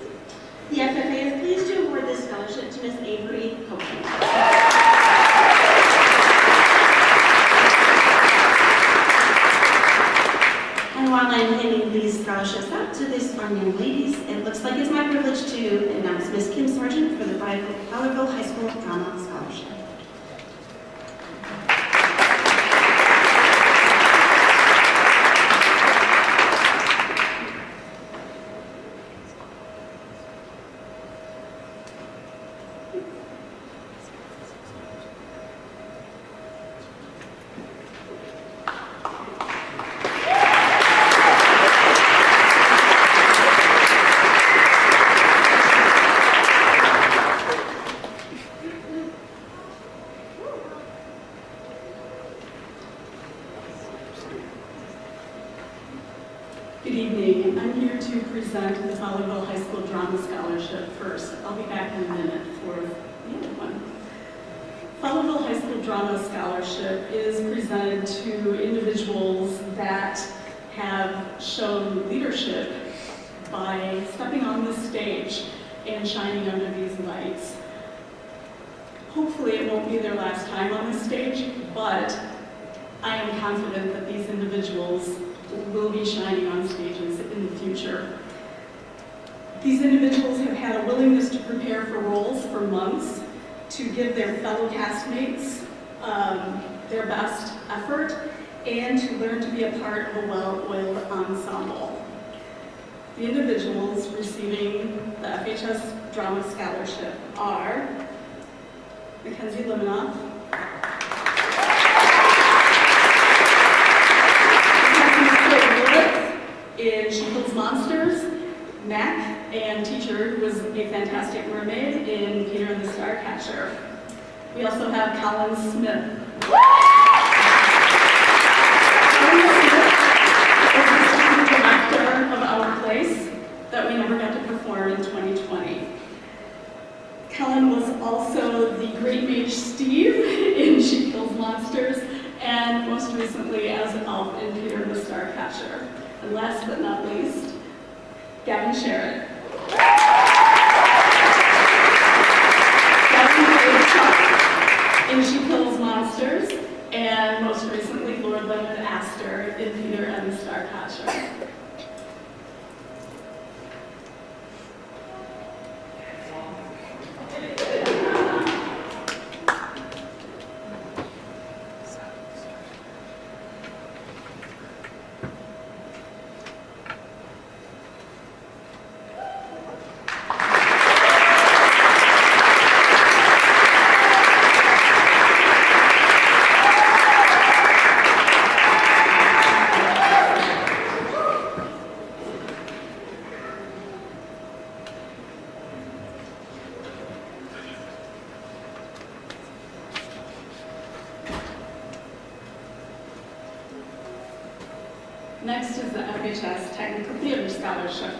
The FFA is pleased to award this scholarship to Miss Avery Copeland. And while I'm handing these scholarships out to these fine young ladies, it looks like it's my privilege to announce Miss Kim Sargent for the Fowlerville High School Drama Scholarship. Good evening. I'm here to present the Fowlerville High School Drama Scholarship first. I'll be back in a minute for the other one. Fowlerville High School Drama Scholarship is presented to individuals that have shown leadership by stepping on the stage and shining under these lights. Hopefully it won't be their last time on the stage, but I am confident that these individuals will be shining on stages in the future. These individuals have had a willingness to prepare for roles for months, to give their fellow castmates their best effort, and to learn to be a part of a well-oiled ensemble. The individuals receiving the FHS Drama Scholarship are Mackenzie Limanoff, in She Kills Monsters, Mac, and teacher who was a fantastic mermaid in Peter and the Starcatcher. We also have Colin Smith. Colin Smith is the director of Our Place that we never got to perform in 2020. Colin was also the Great Mage Steve in She Kills Monsters, and most recently as Elf in Peter and the Starcatcher. And last but not least, Gavin Sherritt. Gavin played Chuck in She Kills Monsters, and most recently Lord Leonard Astor in Peter and the Starcatcher. Next is the FHS Technical Theater Scholarship.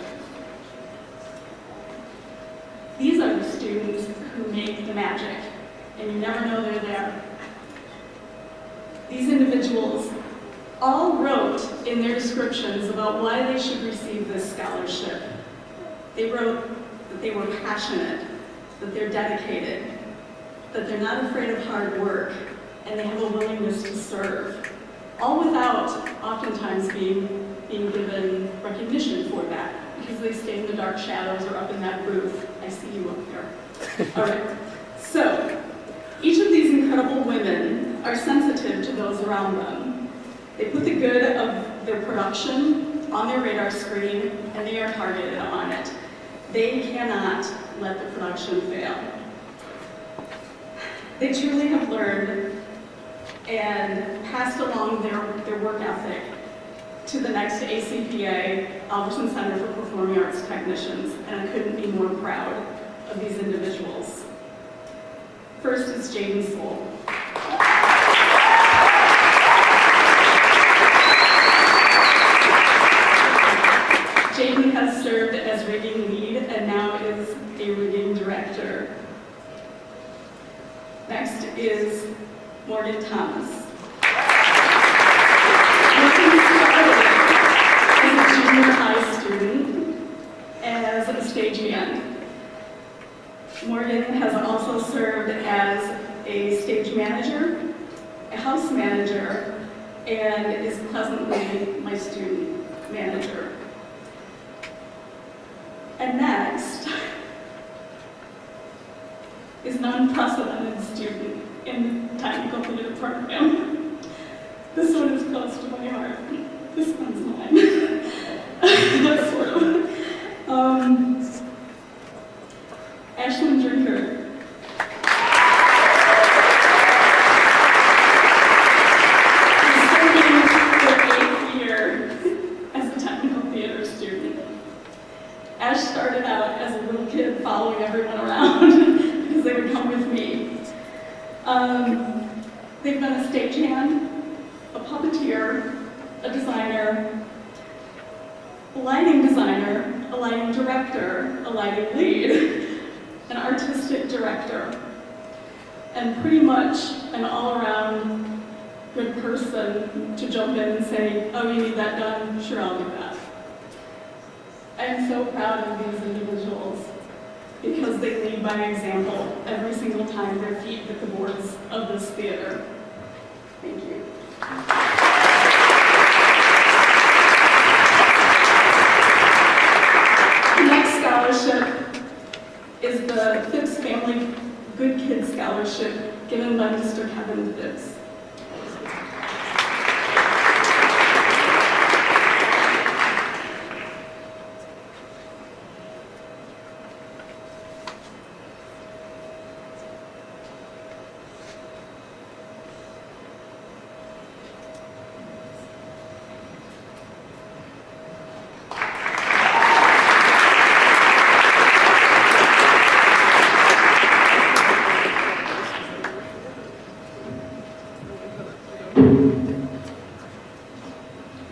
These are the students who make the magic, and you never know they're there. These individuals all wrote in their descriptions about why they should receive this scholarship. They wrote that they were passionate, that they're dedicated, that they're not afraid of hard work, and they have a willingness to serve, all without oftentimes being given recognition for that, because they stay in the dark shadows or up in that booth. I see you up there. All right, so each of these incredible women are sensitive to those around them. They put the good of their production on their radar screen, and they are targeted on it. They cannot let the production fail. They truly have learned and passed along their work ethic to the next ACPA, Albertson Center for Performing Arts Technicians, and I couldn't be more proud of these individuals. First is Jaden Soul. Jaden has served as rigging lead and now is a rigging director. Next is Morgan Thomas. Morgan started as a junior high student as a stagehand. Morgan has also served as a stage manager, a house manager, and is presently my student manager. And next is an unprecedented student in the technical theater program. This one is close to my heart. This one's mine. Sort of. Ashlyn Drinker. Is serving her 8th year as a technical theater student. Ash started out as a little kid following everyone around because they would come with me. They've been a stagehand, a puppeteer, a designer, a lighting designer, a lighting director, a lighting lead, an artistic director, and pretty much an all-around good person to jump in and say, oh, you need that done? Sure, I'll do that. I am so proud of these individuals because they lead by example every single time their feet hit the boards of this theater. Thank you. The next scholarship is the Phipps Family Good Kids Scholarship given by Mr. Kevin Phipps.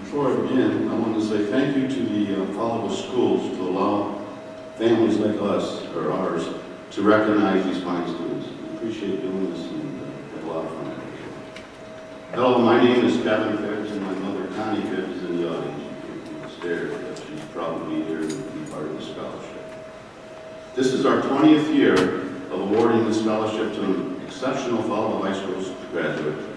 Before I begin, I want to say thank you to the Fowlerville schools to allow families like us, or ours, to recognize these fine students. We appreciate doing this and have a lot of fun. Hello, my name is Kevin Phipps, and my mother, Connie Phipps, is in the audience. You can stare, but she's probably here to be part of the scholarship. This is our 20th year of awarding the scholarship to an exceptional Fowlerville High School graduate.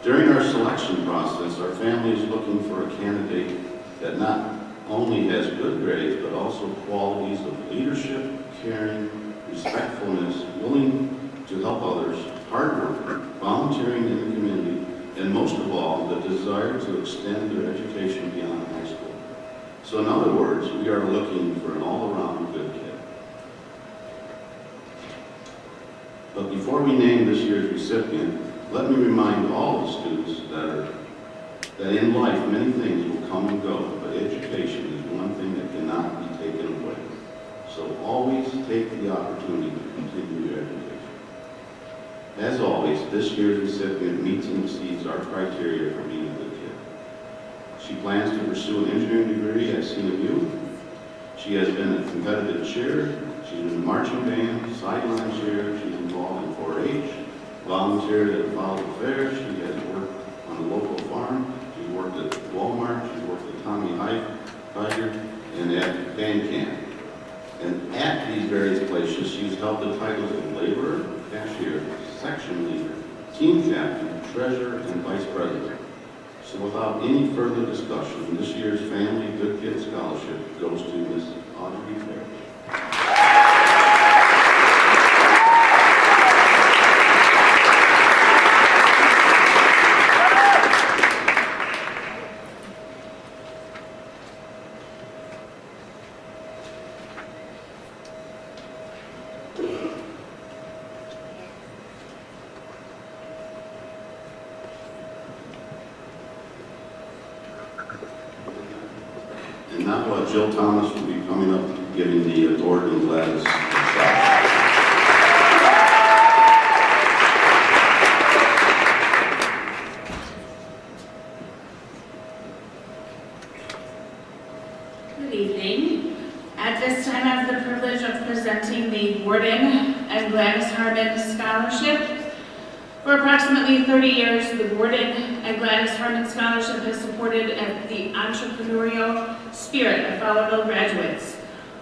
During our selection process, our family is looking for a candidate that not only has good grades, but also qualities of leadership, caring, respectfulness, willing to help others, hard work, volunteering in the community, and most of all, the desire to extend their education beyond high school. So in other words, we are looking for an all-around good kid. But before we name this year's recipient, let me remind all the students that in life many things will come and go, but education is one thing that cannot be taken away. So always take the opportunity to continue your education. As always, this year's recipient meets and exceeds our criteria for being a good kid. She plans to pursue an engineering degree at CMU. She has been a competitive cheer. She's in the marching band, sideline cheer. She's involved in 4-H, volunteered at Fowlerville Fair. She has worked on a local farm. She's worked at Walmart. She's worked at Tommy Hilfiger and at band camp. And at these various places, she's held the titles of laborer, cashier, section leader, team captain, treasurer, and vice president. So without any further discussion, this year's Family Good Kid Scholarship goes to Miss Audrey Fair. And now Jill Thomas will be coming up giving the award to Gladys. Good evening. At this time, I have the privilege of presenting the Warden and Gladys Harmon Scholarship. For approximately 30 years, the Warden and Gladys Harmon Scholarship has supported the entrepreneurial spirit of Fowlerville graduates.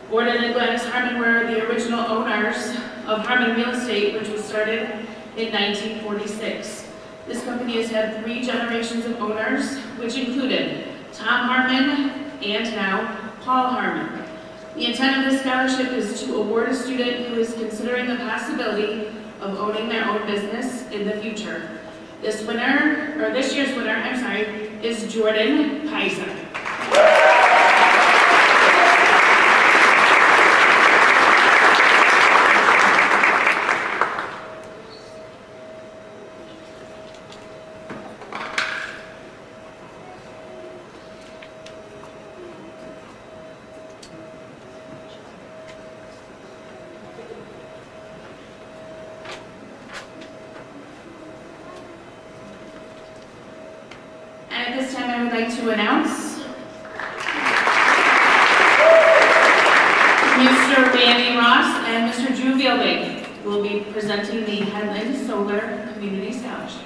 Warden and Gladys Harmon were the original owners of Harmon Real Estate, which was started in 1946. This company has had 3 generations of owners, which included Tom Harmon and now Paul Harmon. The intent of this scholarship is to award a student who is considering the possibility of owning their own business in the future. This year's winner, is Jordan Peiser. At this time, I would like to announce Mr. Randy Ross and Mr. Drew Fielding will be presenting the Headland Solar Community Scholarship.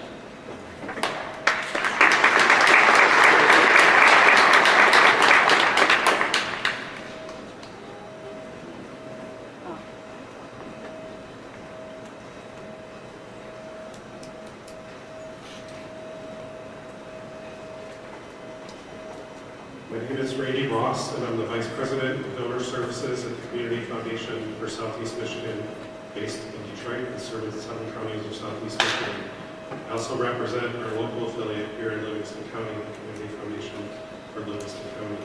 My name is Randy Ross, and I'm the Vice President of Donor Services at the Community Foundation for Southeast Michigan, based in Detroit and serve the 7 counties of Southeast Michigan. I also represent our local affiliate here in Livingston County, the Community Foundation for Livingston County.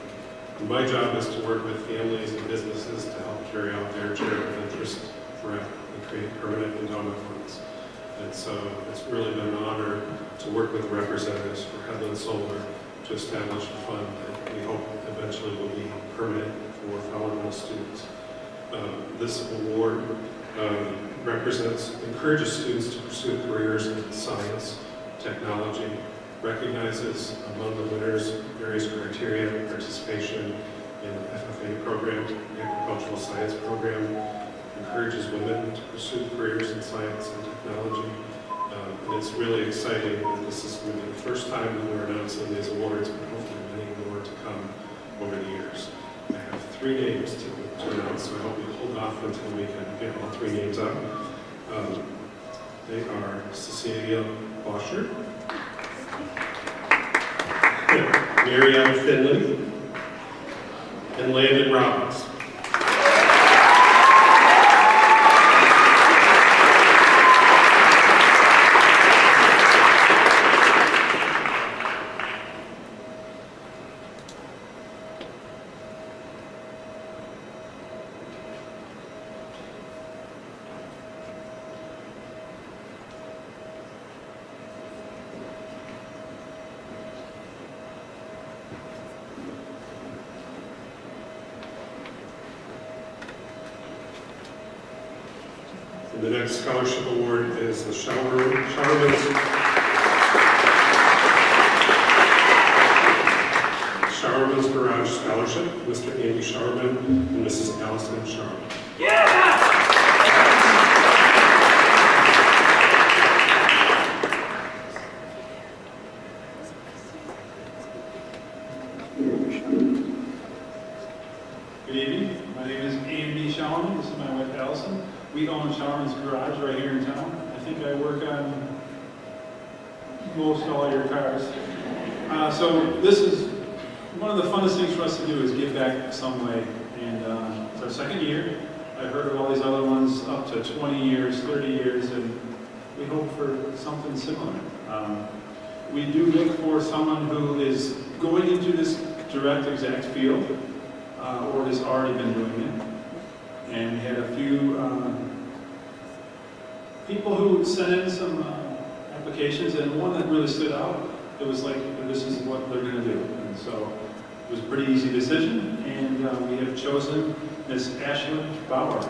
And my job is to work with families and businesses to help carry out their charitable interest forever and create permanent endowment funds. And so it's really been an honor to work with representatives for Headland Solar to establish a fund that we hope eventually will be permanent for Fowlerville students. This award encourages students to pursue careers in science, technology, recognizes among the winners various criteria, participation in the FFA program, the agricultural science program, encourages women to pursue careers in science and technology. And it's really exciting that this is going to be the first time that we're announcing these awards, but hopefully many more to come over the years. I have 3 names to announce, so I hope you hold off until we can get all 3 names up. They are Cecilia Bosher, Marianne Finley, and Landon Robbins. And the next scholarship award is the Showerman's Scholarship, Mr. Andy Sharman and Mrs. Allison Sharman. Good evening. My name is Andy Shalman. This is my wife Allison. We own Shalman's Garage right here in town. I think I work on most all your cars. So this is one of the funnest things for us to do is give back some way. And it's our second year. I've heard of all these other ones up to 20 years, 30 years, and we hope for something similar. We do look for someone who is going into this direct exact field or has already been doing it. And we had a few people who sent in some applications, and one that really stood out, it was like, this is what they're going to do. And so it was a pretty easy decision, and we have chosen Ms. Ashley Bauer.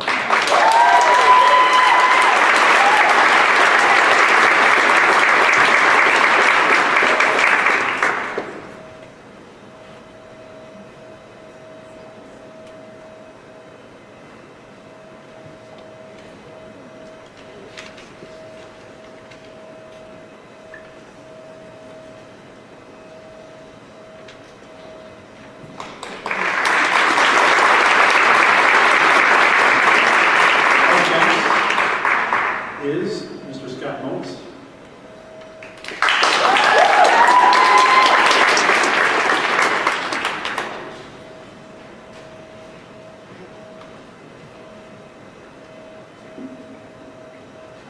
Is Mr. Scott Motes.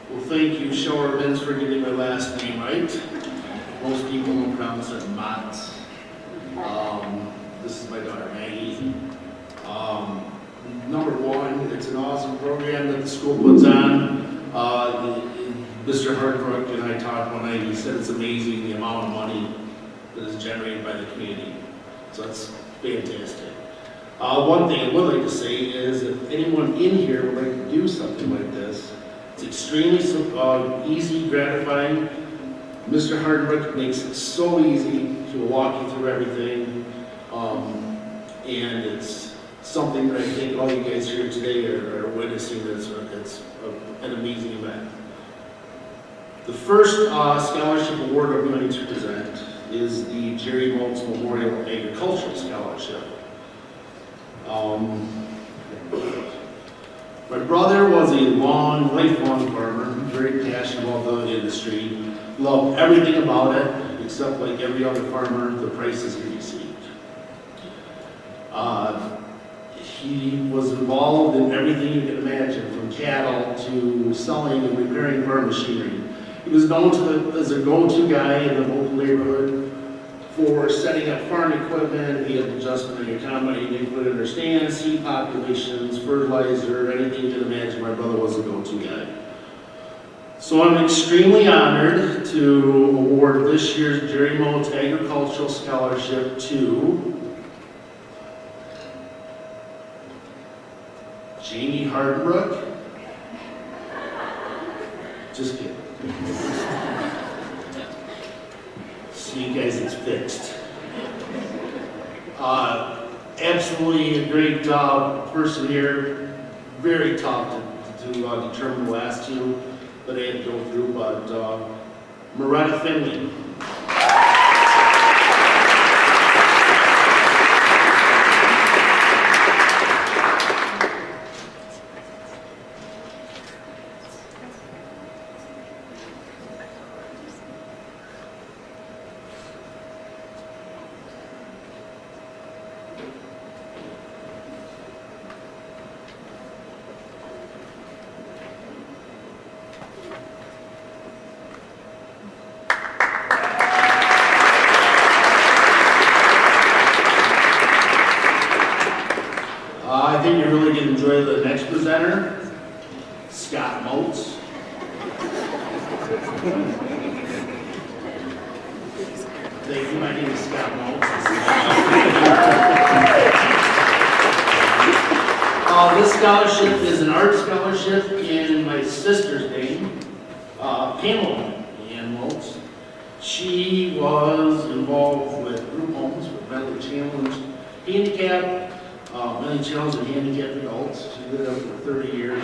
Well, thank you, Showermans, for getting my last name right. Most people don't pronounce it Mott. This is my daughter Maggie. Number one, it's an awesome program that the school puts on. Mr. Hardbrook and I talked one night, he said it's amazing the amount of money that is generated by the community. So that's fantastic. One thing I would like to say is if anyone in here would like to do something like this, it's extremely easy, gratifying. Mr. Hardbrook makes it so easy to walk you through everything. And it's something that I think all you guys here today are witnessing. It's an amazing event. The first scholarship award I'm going to present is the Jerry Motes Memorial Agricultural Scholarship. My brother was a lifelong farmer, very passionate about the industry, loved everything about it, except like every other farmer, the prices he received. He was involved in everything you can imagine, from cattle to selling and repairing farm machinery. He was known as a go-to guy in the local neighborhood for setting up farm equipment. He had adjustment in combine, they put in their stands, seed populations, fertilizer, anything you can imagine. My brother was a go-to guy. So I'm extremely honored to award this year's Jerry Motes Agricultural Scholarship to Jamie Hardbrook. Just kidding. See you guys, it's fixed. Absolutely a great person here. Very tough to determine the last two that I had to go through, but Moretta Finley. I think you're really going to enjoy the next presenter, Scott Motes. Thank you, my name is Scott Motes. This scholarship is an art scholarship in my sister's name, Pamela Ann Motes. She was involved with group homes for mentally challenged handicapped, many challenged and handicapped adults. She lived there for 30 years.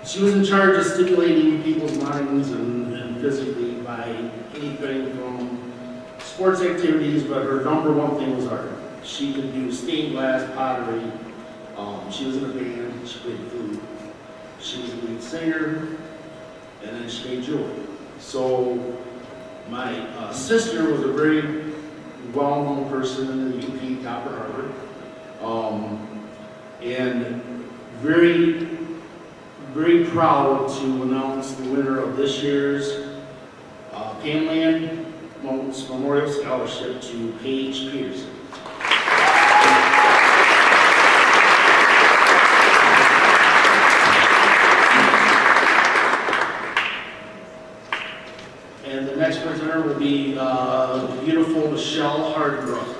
She was in charge of stimulating people's minds and physically by anything from sports activities, but her number one thing was art. She could do stained glass, pottery. She was in a band. She played flute. She was a lead singer, and then she made jewelry. So my sister was a very well-known person in the UP, Copper Harbor, and very, very proud to announce the winner of this year's Panland Memorial Scholarship to Paige Peterson. And the next presenter will be the beautiful Michelle Hardbrook.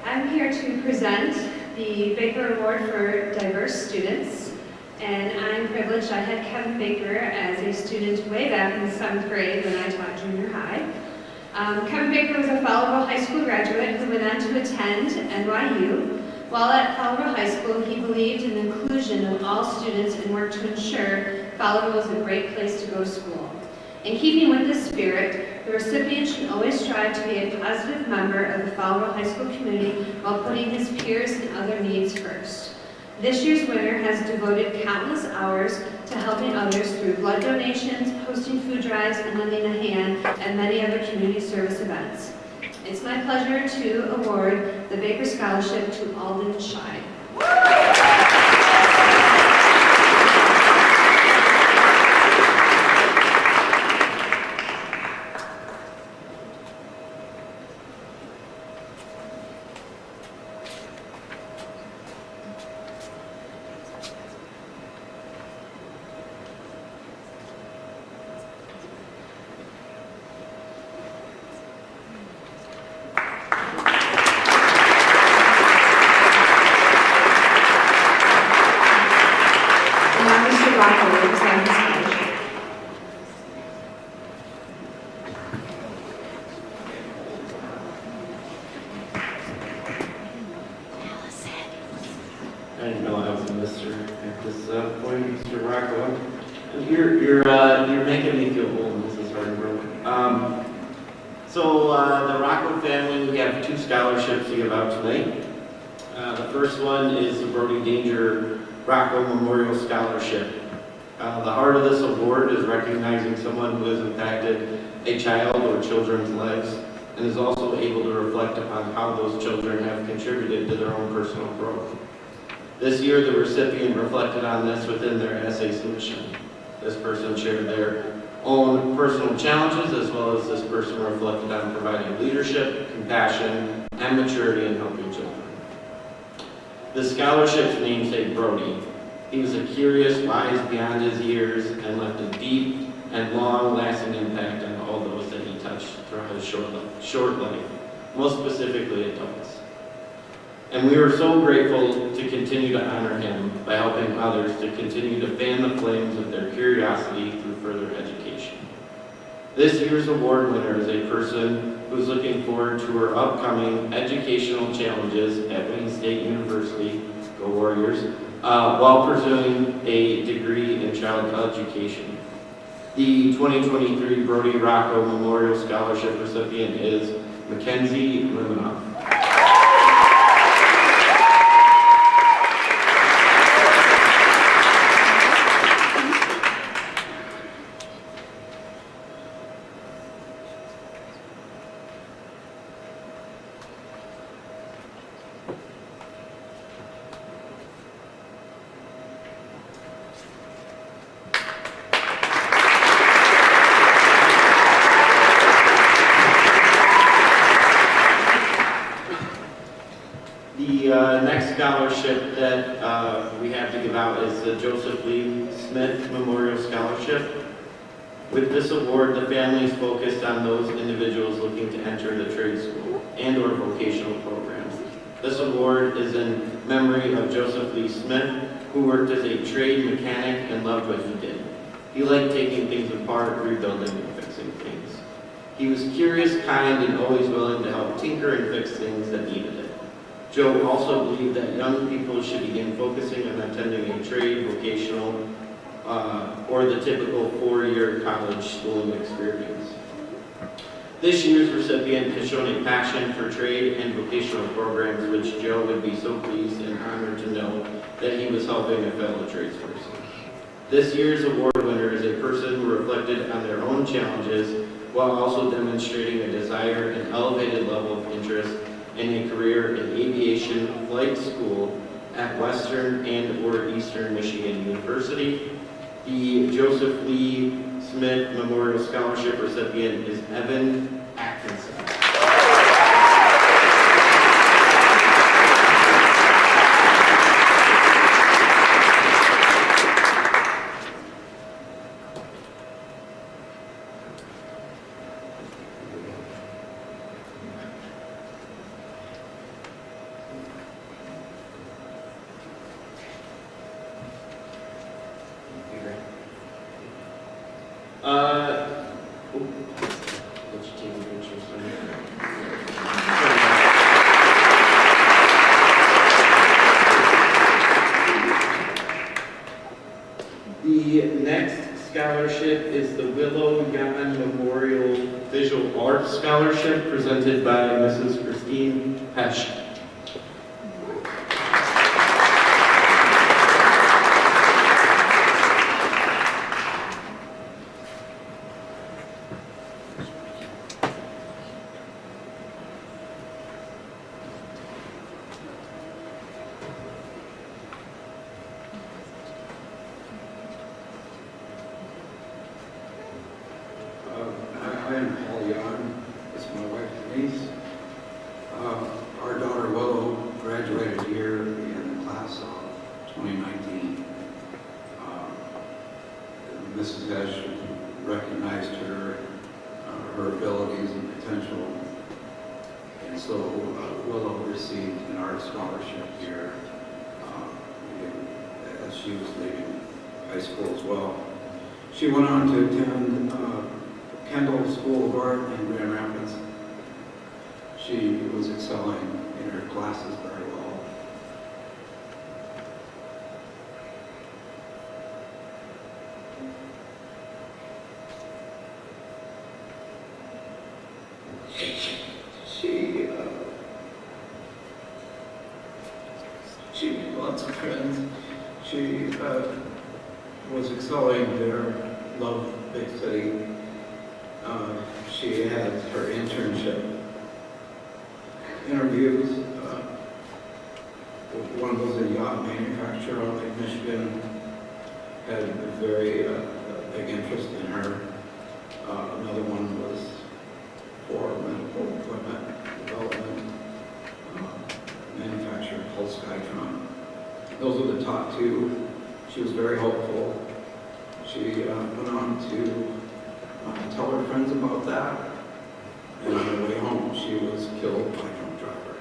I'm here to present the Baker Award for Diverse Students, and I'm privileged. I had Kevin Baker as a student way back in the 7th grade when I taught junior high. Kevin Baker was a Fowlerville High School graduate who went on to attend NYU. While at Fowlerville High School, he believed in the inclusion of all students and worked to ensure Fowlerville was a great place to go to school. In keeping with this spirit, the recipient should always strive to be a positive member of the Fowlerville High School community while putting his peers and other needs first. This year's winner has devoted countless hours to helping others through blood donations, hosting food drives, and lending a hand at many other community service events. It's my pleasure to award the Baker Scholarship to Alden Scheid. I didn't know I was a mister at this point, Mr. Rocco. And you're making me feel old, Mrs. Hardenbrook. So the Rocco family, we have 2 scholarships to give out tonight. The first one is the Brody Danger Rocco Memorial Scholarship. The heart of this award is recognizing someone who has impacted a child or children's lives and is also able to reflect upon how those children have contributed to their own personal growth. This year, the recipient reflected on this within their essay submission. This person shared their own personal challenges, as well as this person reflected on providing leadership, compassion, and maturity in helping children. The scholarship's namesake, Brody. He was a curious, wise beyond his years, and left a deep and long-lasting impact on all those that he touched throughout his short life, most specifically adults. And we are so grateful to continue to honor him by helping others to continue to fan the flames of their curiosity through further education. This year's award winner is a person who's looking forward to her upcoming educational challenges at Wayne State University, go Warriors, while pursuing a degree in child education. The 2023 Brody Rocco Memorial Scholarship recipient is Mackenzie Limanoff. scholarship that we have to give out is the Joseph Lee Smith Memorial Scholarship. With this award, the family is focused on those individuals looking to enter the trade school and or vocational programs. This award is in memory of Joseph Lee Smith, who worked as a trade mechanic and loved what he did. He liked taking things apart, rebuilding, and fixing things. He was curious, kind, and always willing to help tinker and fix things that needed it. Joe also believed that young people should begin focusing on attending a trade, vocational, or the typical 4-year college schooling experience. This year's recipient has shown a passion for trade and vocational programs, which Joe would be so pleased and honored to know that he was helping a fellow tradesperson. This year's award winner is a person who reflected on their own challenges while also demonstrating a desire and elevated level of interest in a career in aviation flight school at Western and or Eastern Michigan University. The Joseph Lee Smith Memorial Scholarship recipient is Evan Atkinson. The next scholarship is the Willow Yan Memorial Visual Arts Scholarship presented by Mrs. Christine Pesch. I'm Paul Young. This is my wife Denise. Our daughter Willow graduated here in the class of 2019. Mrs. Hesh recognized her abilities and potential, and so Willow received an art scholarship here as she was leaving high school as well. She went on to attend Kendall School of Art in Grand Rapids. She was excelling in her classes very well. She made lots of friends. She was excelling there, loved big city. She had her internship interviews. One was a yacht manufacturer out in Michigan, had a very big interest in her. Another one was for medical equipment development, manufacturer called Skytron. Those were the top two. She was very hopeful. She went on to tell her friends about that, and on her way home she was killed by a drunk driver.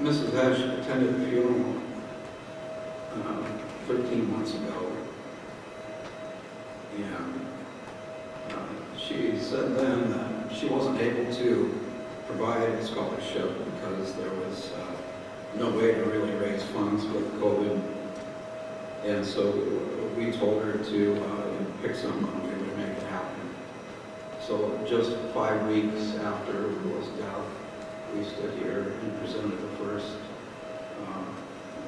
Mrs. Hesh attended the funeral 13 months ago, and she said then that she wasn't able to provide a scholarship because there was no way to really raise funds with COVID, and so we told her to pick someone we would make it happen. So just 5 weeks after Willow's death, we stood here and presented the first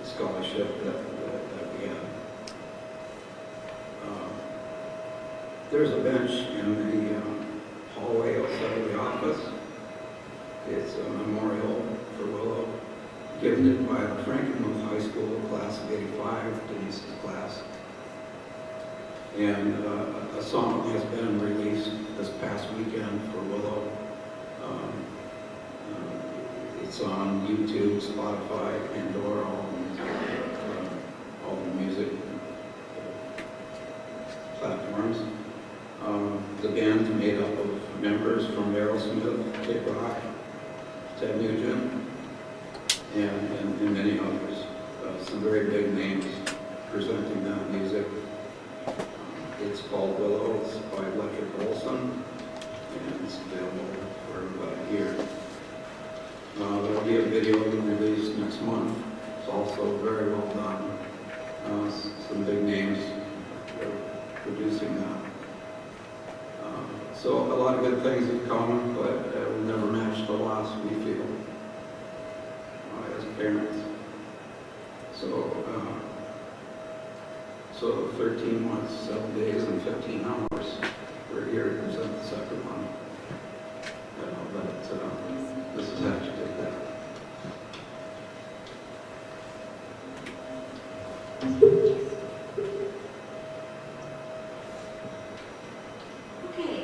scholarship that we had. There's a bench in the hallway outside of the office. It's a memorial for Willow, given it by the Frankenmuth High School class of '85, Denise's class. And a song has been released this past weekend for Willow. It's on YouTube, Spotify, Pandora, all the music platforms. The band's made up of members from Aerosmith, Kid Rock, Ted Nugent, and many others. Some very big names presenting that music. It's called Willow. It's by Electric Olson, and it's available for about a year. There'll be a video released next month. It's also very well done. Some big names are producing that. So a lot of good things have come, but it will never match the loss we feel as parents. So 13 months, 7 days, and 15 hours. We're here to present the second one. This is how you did that. Okay,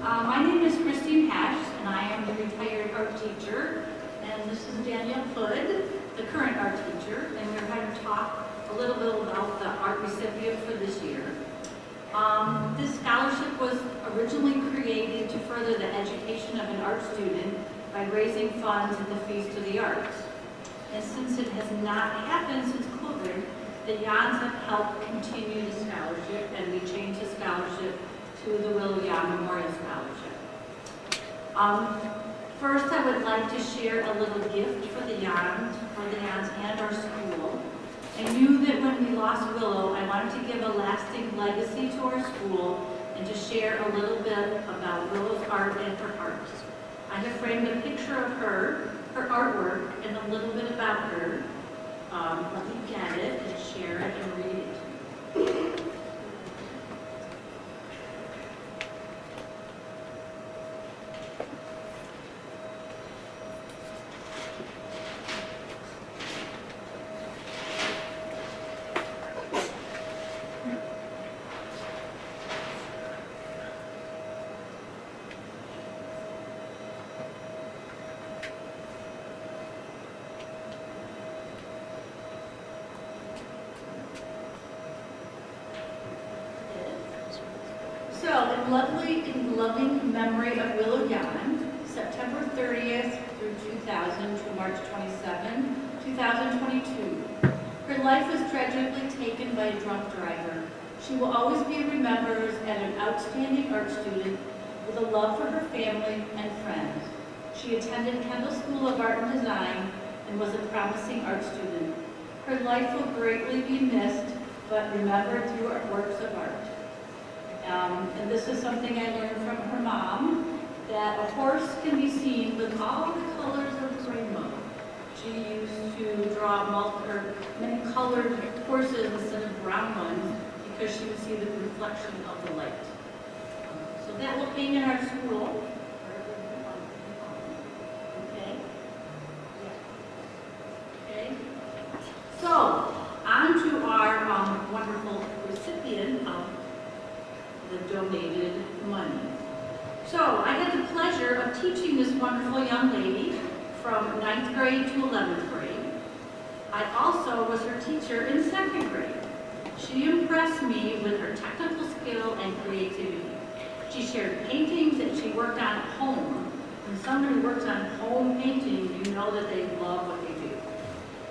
my name is Christine Hash, and I am the retired art teacher. And this is Danielle Hood, the current art teacher, and we're going to talk a little bit about the art recipient for this year. This scholarship was originally created to further the education of an art student by raising funds at the Feast of the Arts. And since it has not happened since COVID, the Jans have helped continue the scholarship, and we changed the scholarship to the Willow Jan Memorial Scholarship. First, I would like to share a little gift for the Jans and our school. I knew that when we lost Willow, I wanted to give a lasting legacy to our school and to share a little bit about Willow's art and her heart. I have framed a picture of her artwork, and a little bit about her. Let me get it and share it and read it. In loving memory of Willow Jan, September 30th through 2000 to March 27, 2022. Her life was tragically taken by a drunk driver. She will always be remembered as an outstanding art student with a love for her family and friends. She attended Kendall School of Art and Design and was a promising art student. Her life will greatly be missed, but remembered through her works of art. And this is something I learned from her mom, that a horse can be seen with all the colors of the rainbow. She used to draw many colored horses instead of brown ones because she would see the reflection of the light. So that will hang in our school. Okay. So, on to our wonderful recipient of the donated money. So I had the pleasure of teaching this wonderful young lady from 9th grade to 11th grade. I also was her teacher in 2nd grade. She impressed me with her technical skill and creativity. She shared paintings that she worked on at home. When somebody works on home painting, you know that they love what they do.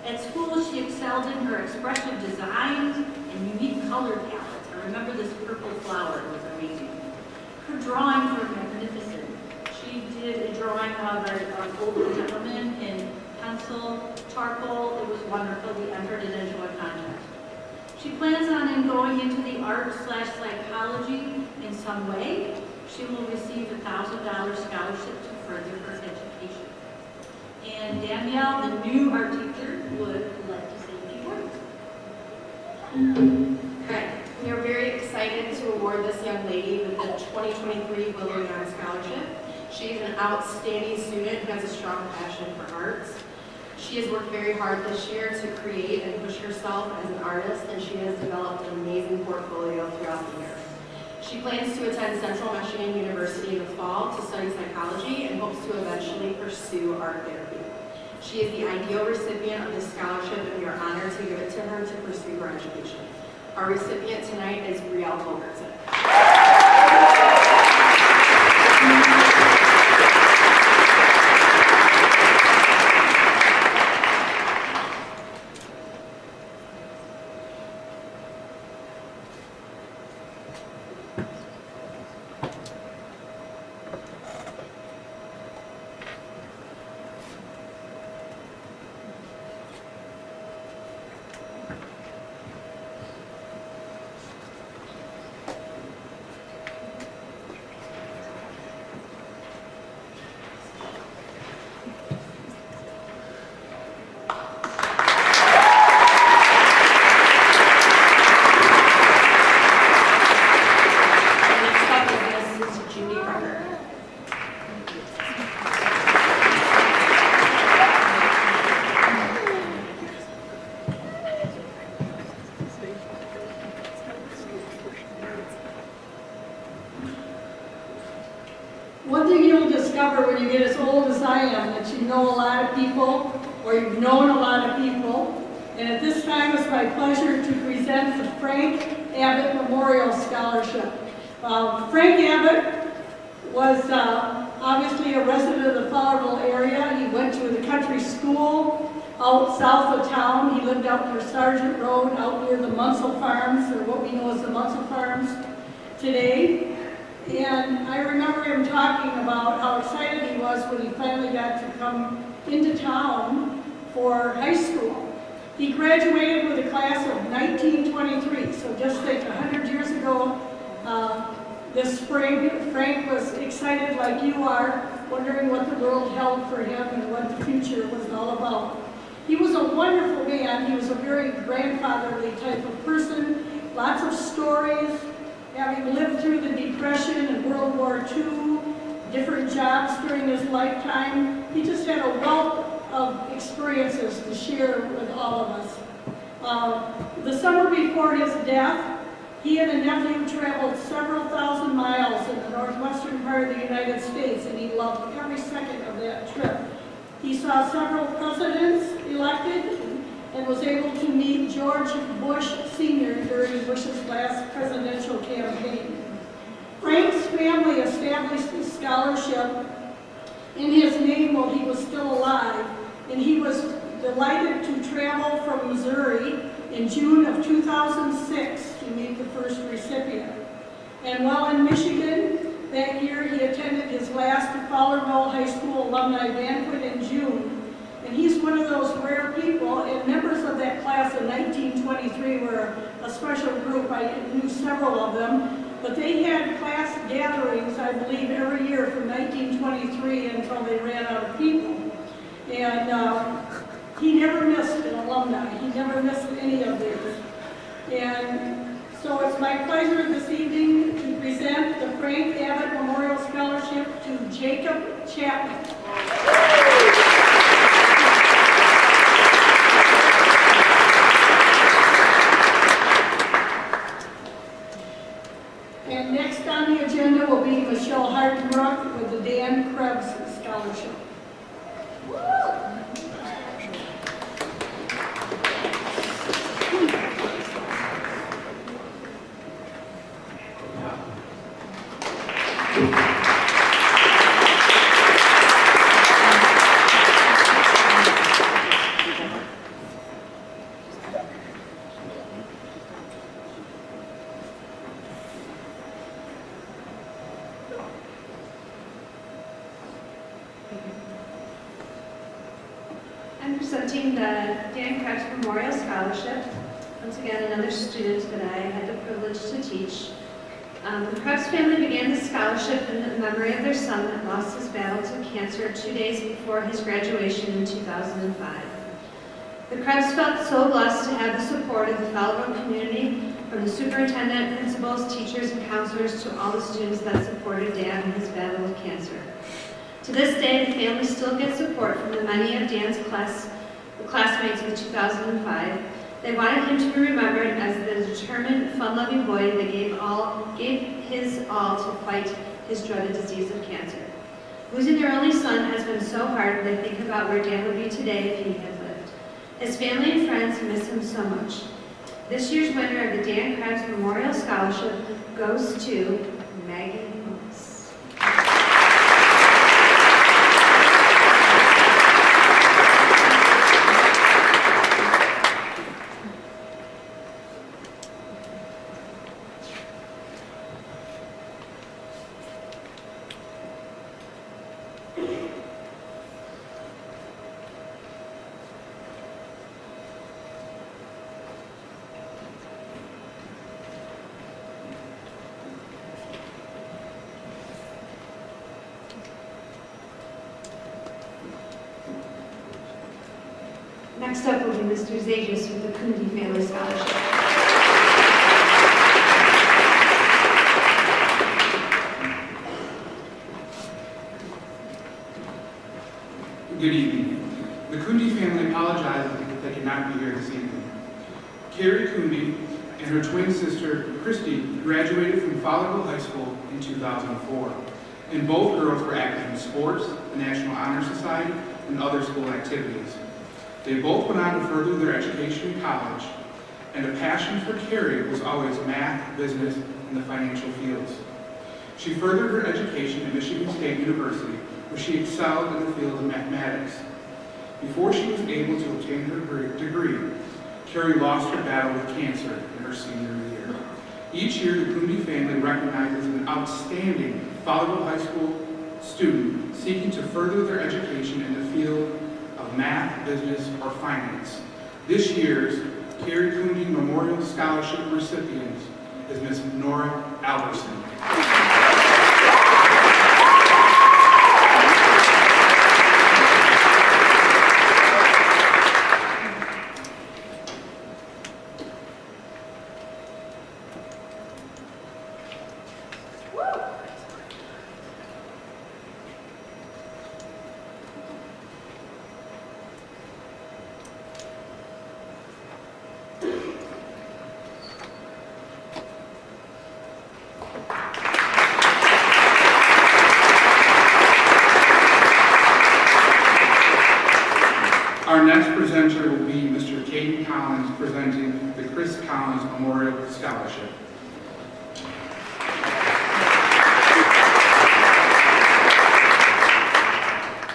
At school, she excelled in her expressive designs and unique color palettes. I remember this purple flower, it was amazing. Her drawings were magnificent. She did a drawing of an older gentleman in pencil, charcoal. It was wonderful. We entered it into a contest. She plans on going into the art/psychology in some way. She will receive a $1,000 scholarship to further her education. And Danielle, the new art teacher, would like to say a few words. Right. We are very excited to award this young lady with the 2023 Willow Jan Scholarship. She is an outstanding student who has a strong passion for arts. She has worked very hard this year to create and push herself as an artist, and she has developed an amazing portfolio throughout the year. She plans to attend Central Michigan University in the fall to study psychology and hopes to eventually pursue art therapy. She is the ideal recipient of this scholarship, and we are honored to give it to her to pursue her education. Our recipient tonight is Brielle Fulkerson. One thing you'll discover when you get as old as I am, that you know a lot of people, or you've known a lot of people. And at this time, it's my pleasure to present the Frank Abbott Memorial Scholarship. Frank Abbott was obviously a resident of the Fowlerville area. He went to the country school out south of town. He lived out near Sargent Road, out near the Munsell Farms, or what we know as the Munsell Farms today. And I remember him talking about how excited he was when he finally got to come into town for high school. He graduated with a class of 1923, so just think 100 years ago this spring, Frank was excited like you are, wondering what the world held for him and what the future was all about. He was a wonderful man. He was a very grandfatherly type of person, lots of stories. Having lived through the Depression and World War II, different jobs during his lifetime, he just had a wealth of experiences to share with all of us. The summer before his death, he and a nephew traveled several thousand miles in the northwestern part of the United States, and he loved every second of that trip. He saw several presidents elected and was able to meet George Bush Sr. during Bush's last presidential campaign. Frank's family established this scholarship in his name while he was still alive, and he was delighted to travel from Missouri in June of 2006 to meet the first recipient. And while in Michigan that year, he attended his last Fowlerville High School alumni banquet in June. And he's one of those rare people, and members of that class of 1923 were a special group. I knew several of them, but they had class gatherings, I believe, every year from 1923 until they ran out of people. And he never missed an alumni. He never missed any of theirs. And so it's my pleasure this evening to present the Frank Abbott Memorial Scholarship to Jacob Chapman. And next on the agenda will be Michelle Hardenbrook with the Dan Krebs Scholarship. I'm presenting the Dan Krebs Memorial Scholarship. Once again, another student that I had the privilege to teach. The Krebs family began the scholarship in memory of their son that lost his battle to cancer 2 days before his graduation in 2005. The Krebs felt so blessed to have the support of the Fowlerville community, from the superintendent, principals, teachers, and counselors to all the students that supported Dan in his battle with cancer. To this day, the family still gets support from the many of Dan's classmates of 2005. They wanted him to be remembered as the determined, fun-loving boy that gave his all to fight his dreaded disease of cancer. Losing their only son has been so hard, they think about where Dad would be today if he had lived. His family and friends miss him so much. This year's winner of the Dan Krebs Memorial Scholarship goes to Maggie Moss. Next up will be Mr. Zajas with the Kundi Family Scholarship. Good evening. The Kundi family apologizes that they cannot be here this evening. Carrie Kundi and her twin sister, Christy, graduated from Fowlerville High School in 2004. And both girls were active in sports, the National Honor Society, and other school activities. They both went on to further their education in college, and a passion for Carrie was always math, business, and the financial fields. She furthered her education at Michigan State University, where she excelled in the field of mathematics. Before she was able to obtain her degree, Carrie lost her battle with cancer in her senior year. Each year, the Kundi family recognizes an outstanding Fowlerville High School student seeking to further their education in the field of math, business, or finance. This year's Carrie Kundi Memorial Scholarship recipient is Ms. Nora Alberson. Our next presenter will be Mr. Caden Collins presenting the Chris Collins Memorial Scholarship.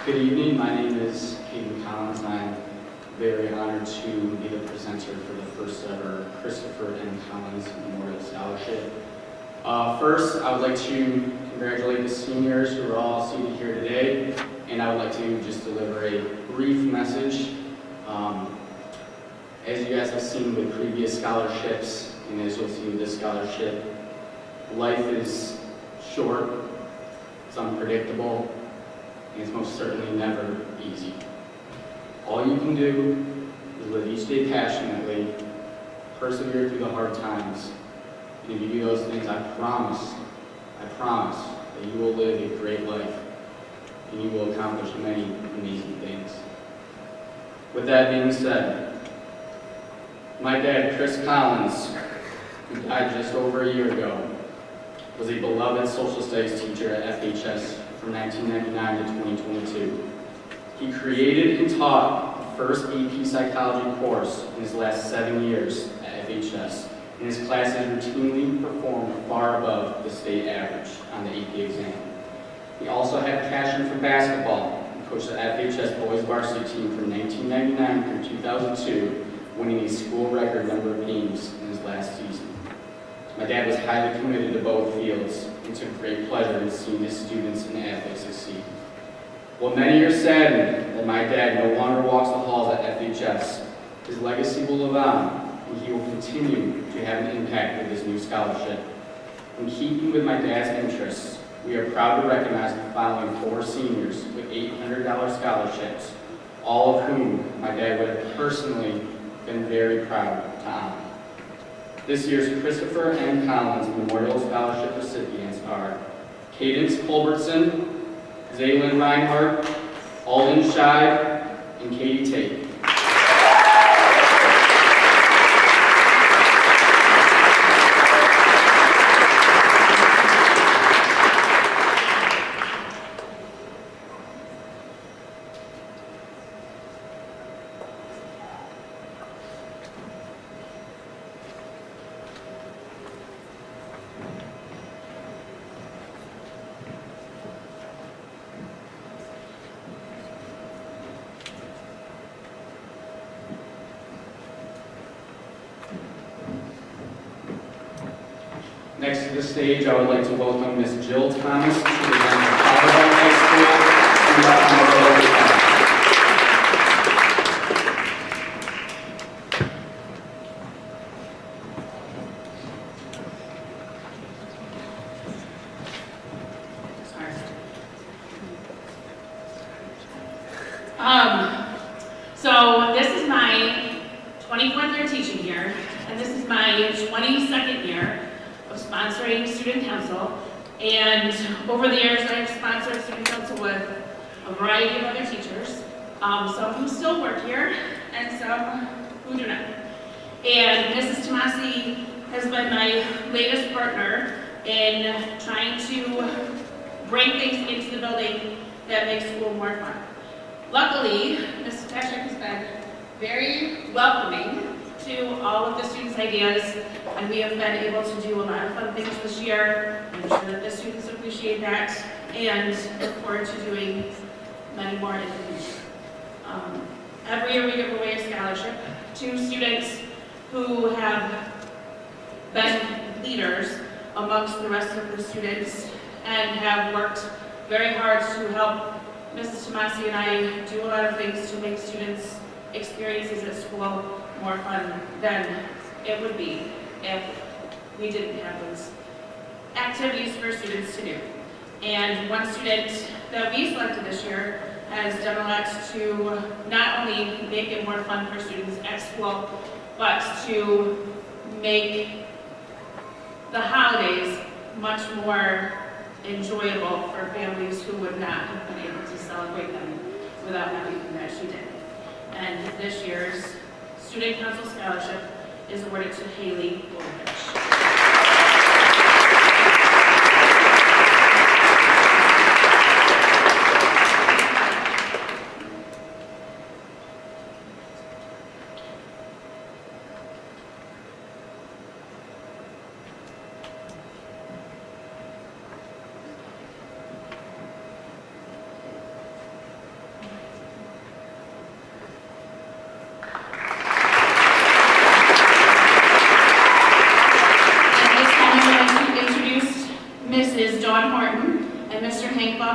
Good evening, my name is Caden Collins and I'm very honored to be the presenter for the first ever Christopher N. Collins Memorial Scholarship. First, I would like to congratulate the seniors who are all seated here today, and I would like to just deliver a brief message. As you guys have seen with previous scholarships, and as you'll see with this scholarship, life is short, it's unpredictable, and it's most certainly never easy. All you can do is live each day passionately, persevere through the hard times, and if you do those things, I promise that you will live a great life, and you will accomplish many amazing things. With that being said, my dad, Chris Collins, who died just over a year ago, was a beloved social studies teacher at FHS from 1999 to 2022. He created and taught the first AP psychology course in his last 7 years at FHS, and his classes routinely performed far above the state average on the AP exam. He also had a passion for basketball and coached the FHS boys varsity team from 1999 through 2002, winning a school record number of games in his last season. My dad was highly committed to both fields and took great pleasure in seeing his students and athletes succeed. While many are saddened that my dad no longer walks the halls at FHS, his legacy will live on, and he will continue to have an impact with this new scholarship. In keeping with my dad's interests, we are proud to recognize the following 4 seniors with $800 scholarships, all of whom my dad would have personally been very proud to honor. This year's Christopher N. Collins Memorial Scholarship recipients are Cadence Culbertson, Zaylin Reinhardt, Alden Scheid, and Katie Tate. Next to the stage, I would like to welcome Ms. Jill Thomas to present the Fowlerville High School. So this is my 24th year teaching here, and this is my 22nd year of sponsoring student council. And over the years, I've sponsored student council with a variety of other teachers, some who still work here, and some who do not. And Mrs. Tomasi has been my latest partner in trying to bring things into the building that make school more fun. Luckily, Mrs. Patrick has been very welcoming to all of the students' ideas, and we have been able to do a lot of fun things this year. I'm sure that the students appreciate that, and look forward to doing many more in the future. Every year we give away a scholarship to students who have been leaders amongst the rest of the students and have worked very hard to help Mrs. Tomasi and I do a lot of things to make students' experiences at school more fun than it would be if we didn't have those activities for students to do. And one student that we selected this year has done a lot to not only make it more fun for students at school, but to make the holidays much more enjoyable for families who would not have been able to celebrate them without everything that she did. And this year's Student Council Scholarship is awarded to Haley Goldrich.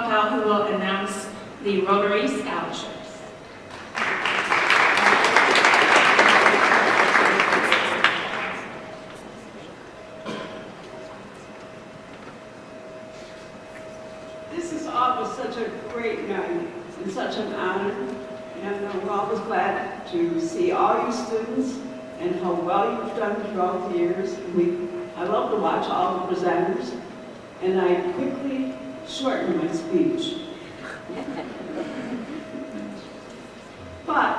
Who will announce the Rotary Scholarships. This is always such a great night and such an honor, and we're always glad to see all you students and how well you've done throughout the years. I love to watch all the presenters, and I quickly shorten my speech. But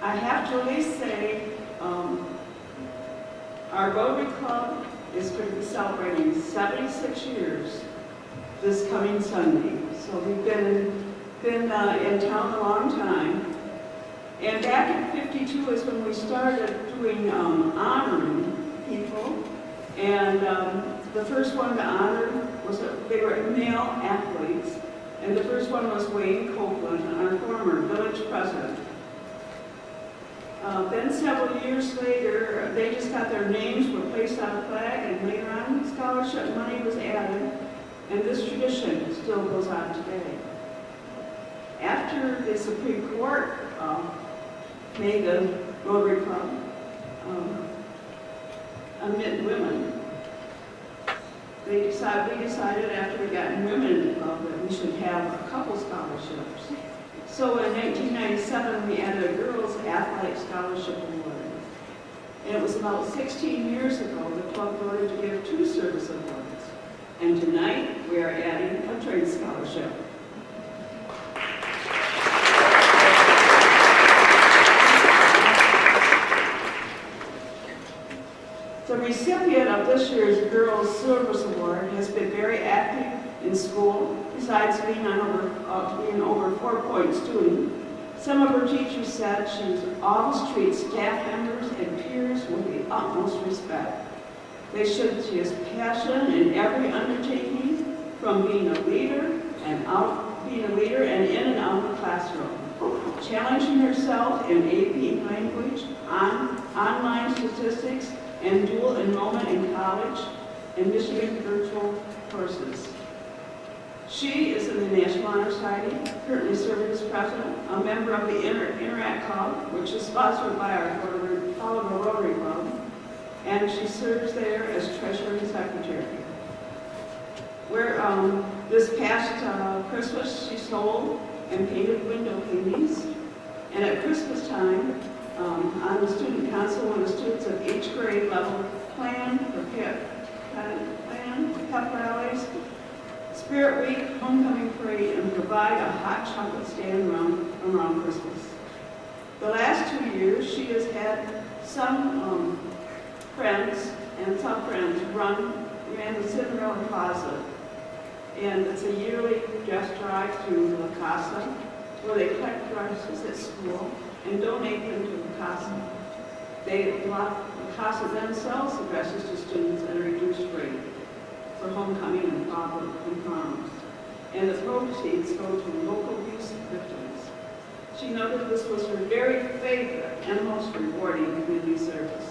I have to at least say our Rotary Club is going to be celebrating 76 years this coming Sunday. So we've been in town a long time. And back in '52 is when we started doing honoring people. And the first one to honor was they were male athletes, and the first one was Wayne Copeland, our former village president. Then several years later, they just got their names were placed on a flag, and later on, scholarship money was added, and this tradition still goes on today. After the Supreme Court made the Rotary Club admit women, we decided after we got women in the club that we should have a couple scholarships. So in 1997, we added a girls' athletic scholarship award. And it was about 16 years ago the club voted to give 2 service awards. And tonight, we are adding a trade scholarship. The recipient of this year's Girls Service Award has been very active in school, besides being an over 4-point student. Some of her teachers said she always treats staff members and peers with the utmost respect. She has passion in every undertaking, from being a leader and in and out of the classroom, challenging herself in AP language, online statistics, and dual enrollment in college and Michigan virtual courses. She is in the National Honor Society, currently serving as president, a member of the Interact Club, which is sponsored by our Fowlerville Rotary Club, and she serves there as treasurer and secretary. Where this past Christmas, she sold and painted window paintings, and at Christmas time, on the student council, when the students of each grade level plan for pep rallies, Spirit Week, Homecoming Parade, and provide a hot chocolate stand around Christmas. The last 2 years, she has had some friends ran the Cinderella Plaza, and it's a yearly dress drive through La Casa, where they collect dresses at school and donate them to La Casa. La Casa then sells the dresses to students at a reduced rate for homecoming and proms, and the proceeds go to local youth victims. She noted this was her very favorite and most rewarding community service.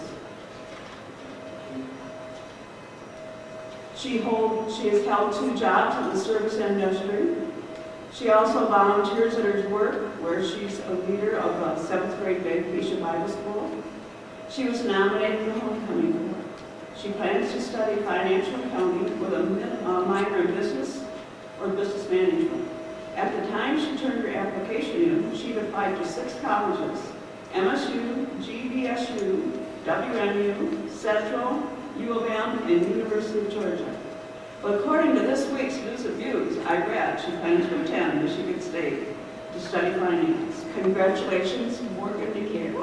She has held 2 jobs in the service industry. She also volunteers at her work, where she's a leader of a 7th grade vacation Bible school. She was nominated for the homecoming board. She plans to study financial accounting with a minor in business or business management. At the time she turned her application in, she'd applied to 6 colleges: MSU, GVSU, WMU, Central, U of M, and University of Georgia. But according to this week's News and Views, I read she plans to attend Michigan State to study finance. Congratulations, Morgan DeCare.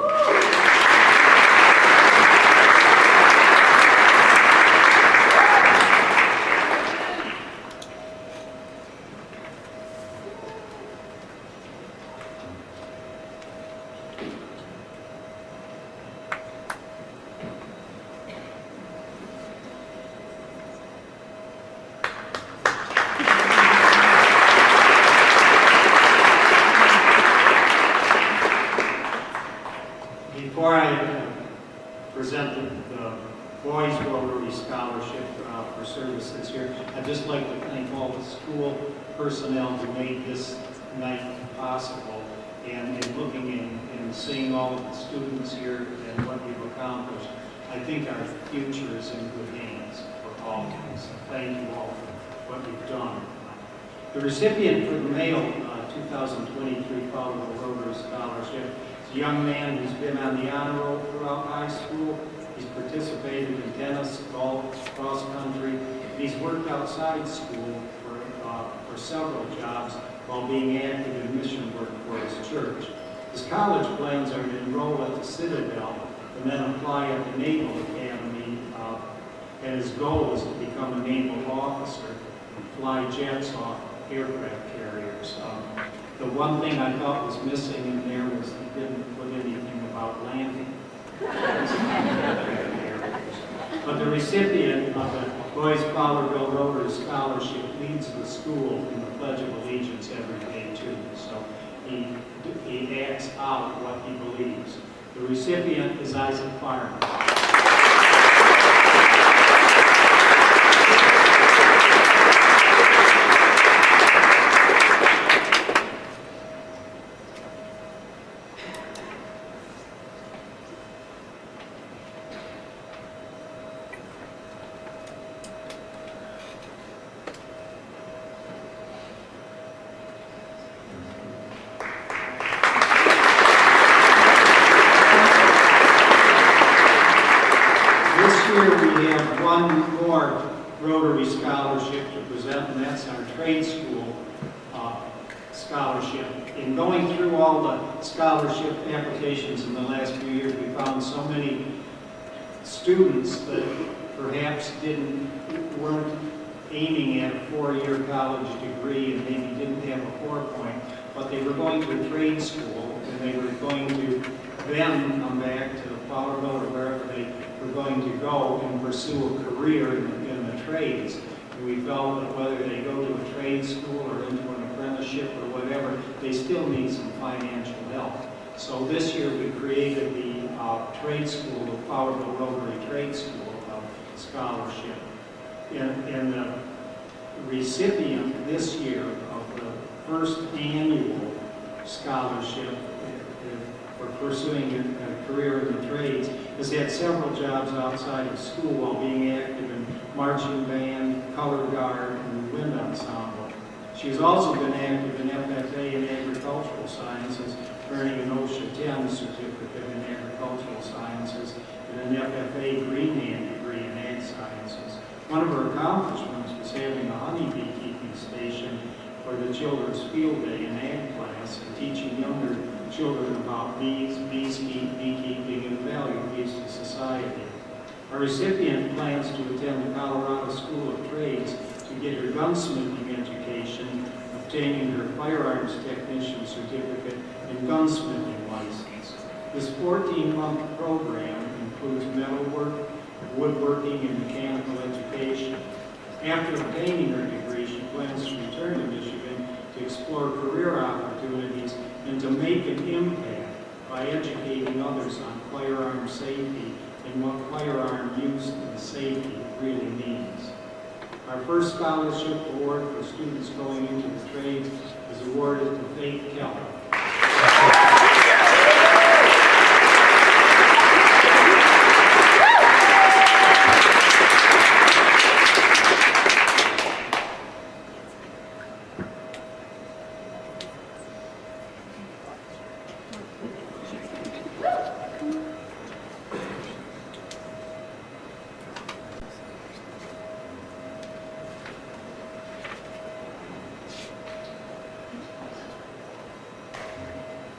Before I present the Boys Rotary Scholarship for services here, I'd just like to thank all the school personnel who made this night possible. And in looking and seeing all of the students here and what you've accomplished, I think our future is in good hands for all of us. Thank you all for what you've done. The recipient for the male 2023 Fowlerville Rotary Scholarship is a young man who's been on the honor roll throughout high school. He's participated in tennis, golf, cross country. He's worked outside school for several jobs while being active in mission work for his church. His college plans are to enroll at the Citadel and then apply at the Naval Academy. And his goal is to become a naval officer and fly jets off aircraft carriers. The one thing I thought was missing in there was he didn't put anything about landing. But the recipient of the Boys Fowlerville Rotary Scholarship leads the school in the Pledge of Allegiance every day too. So he acts out what he believes. The recipient is Isaac Fireman. We have one more Rotary Scholarship to present, and that's our trade school scholarship. In going through all the scholarship applications in the last few years, we found so many students that perhaps weren't aiming at a 4-year college degree and maybe didn't have a 4-point, but they were going to a trade school and they were going to then come back to Fowlerville or wherever they were going to go and pursue a career in the trades. And we felt that whether they go to a trade school or into an apprenticeship or whatever, they still need some financial help. So this year we created the trade school, the Fowlerville Rotary Trade School scholarship. And the recipient this year of the first annual scholarship for pursuing a career in the trades has had several jobs outside of school while being active in marching band, color guard, and wind ensemble. She has also been active in FFA in agricultural sciences, earning an OSHA 10 certificate in agricultural sciences and an FFA Green Hand degree in ag sciences. One of her accomplishments was having a honey beekeeping station for the children's field day in ag class and teaching younger children about bees, beekeeping, and the value of bees to society. Our recipient plans to attend the Colorado School of Trades to get her gunsmithing education, obtaining her firearms technician certificate and gunsmithing license. This 14-month program includes metalwork, woodworking, and mechanical education. After obtaining her degree, she plans to return to Michigan to explore career opportunities and to make an impact by educating others on firearm safety and what firearm use and safety really means. Our first scholarship award for students going into the trades is awarded to Faith Keller.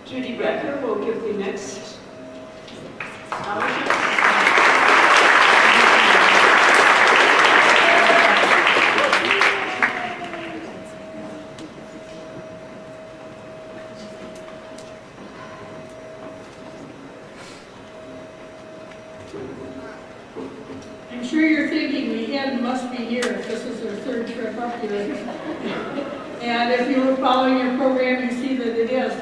Judy Becker will give the next scholarship. I'm sure you're thinking Leanne must be here if this is her third trip up here. And if you were following your program, you see that it is.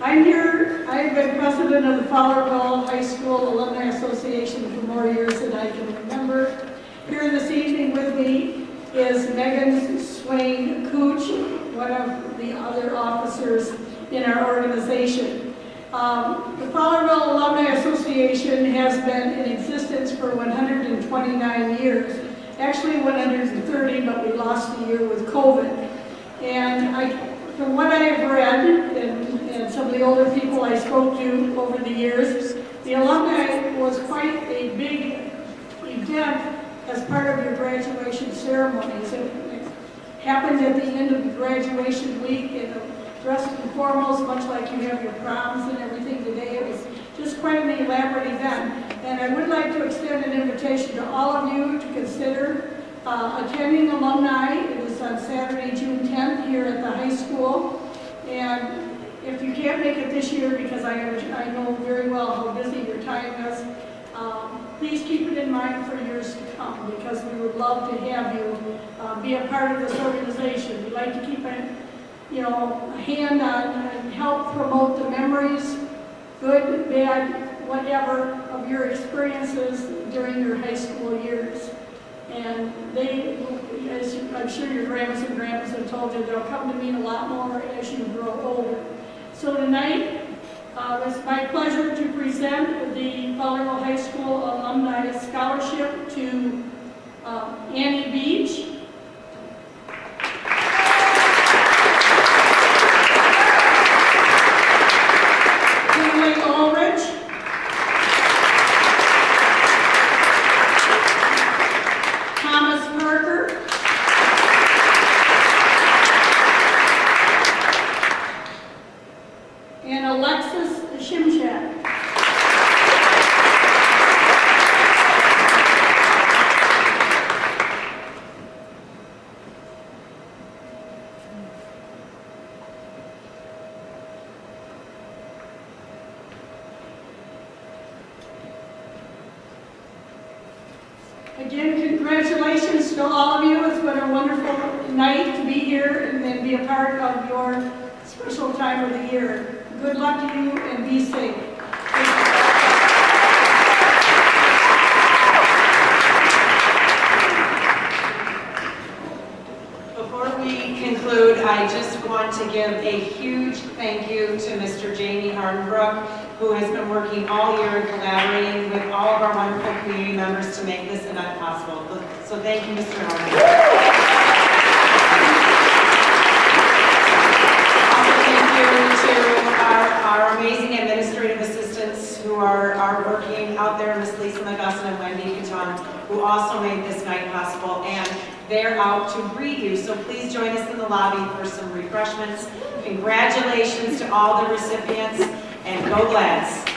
I'm here, I've been president of the Fowlerville High School Alumni Association for more years than I can remember. Here this evening with me is Megan Swain Cooch, one of the other officers in our organization. The Fowlerville Alumni Association has been in existence for 129 years, actually 130, but we lost a year with COVID. And from what I have read, and some of the older people I spoke to over the years, the alumni was quite a big event as part of your graduation ceremonies. It happened at the end of the graduation week, dressed in formals, much like you have your proms and everything today. It was just quite an elaborate event. And I would like to extend an invitation to all of you to consider attending alumni. It is on Saturday, June 10th here at the high school. And if you can't make it this year, because I know very well how busy your time is, please keep it in mind for years to come, because we would love to have you be a part of this organization. We'd like to keep a hand on and help promote the memories, good, bad, whatever, of your experiences during your high school years. And they, as I'm sure your grandmas and grandpas have told you, they'll come to mean a lot more as you grow older. So tonight, it's my pleasure to present the Fowlerville High School Alumni Scholarship to Annie Beach, again, congratulations to all of you. It's been a wonderful night to be here and be a part of your special time of the year. Good luck to you and be safe. give a huge thank you to Mr. Jamie Hardenbrook, who has been working all year and collaborating with all of our wonderful community members to make this event possible. So thank you, Mr. Hardenbrook. Also, thank you to our amazing administrative assistants who are working out there, Miss Lisa McGusson and Wendy Caton, who also made this night possible, and they're out to greet you. So please join us in the lobby for some refreshments. Congratulations to all the recipients, and go Glads.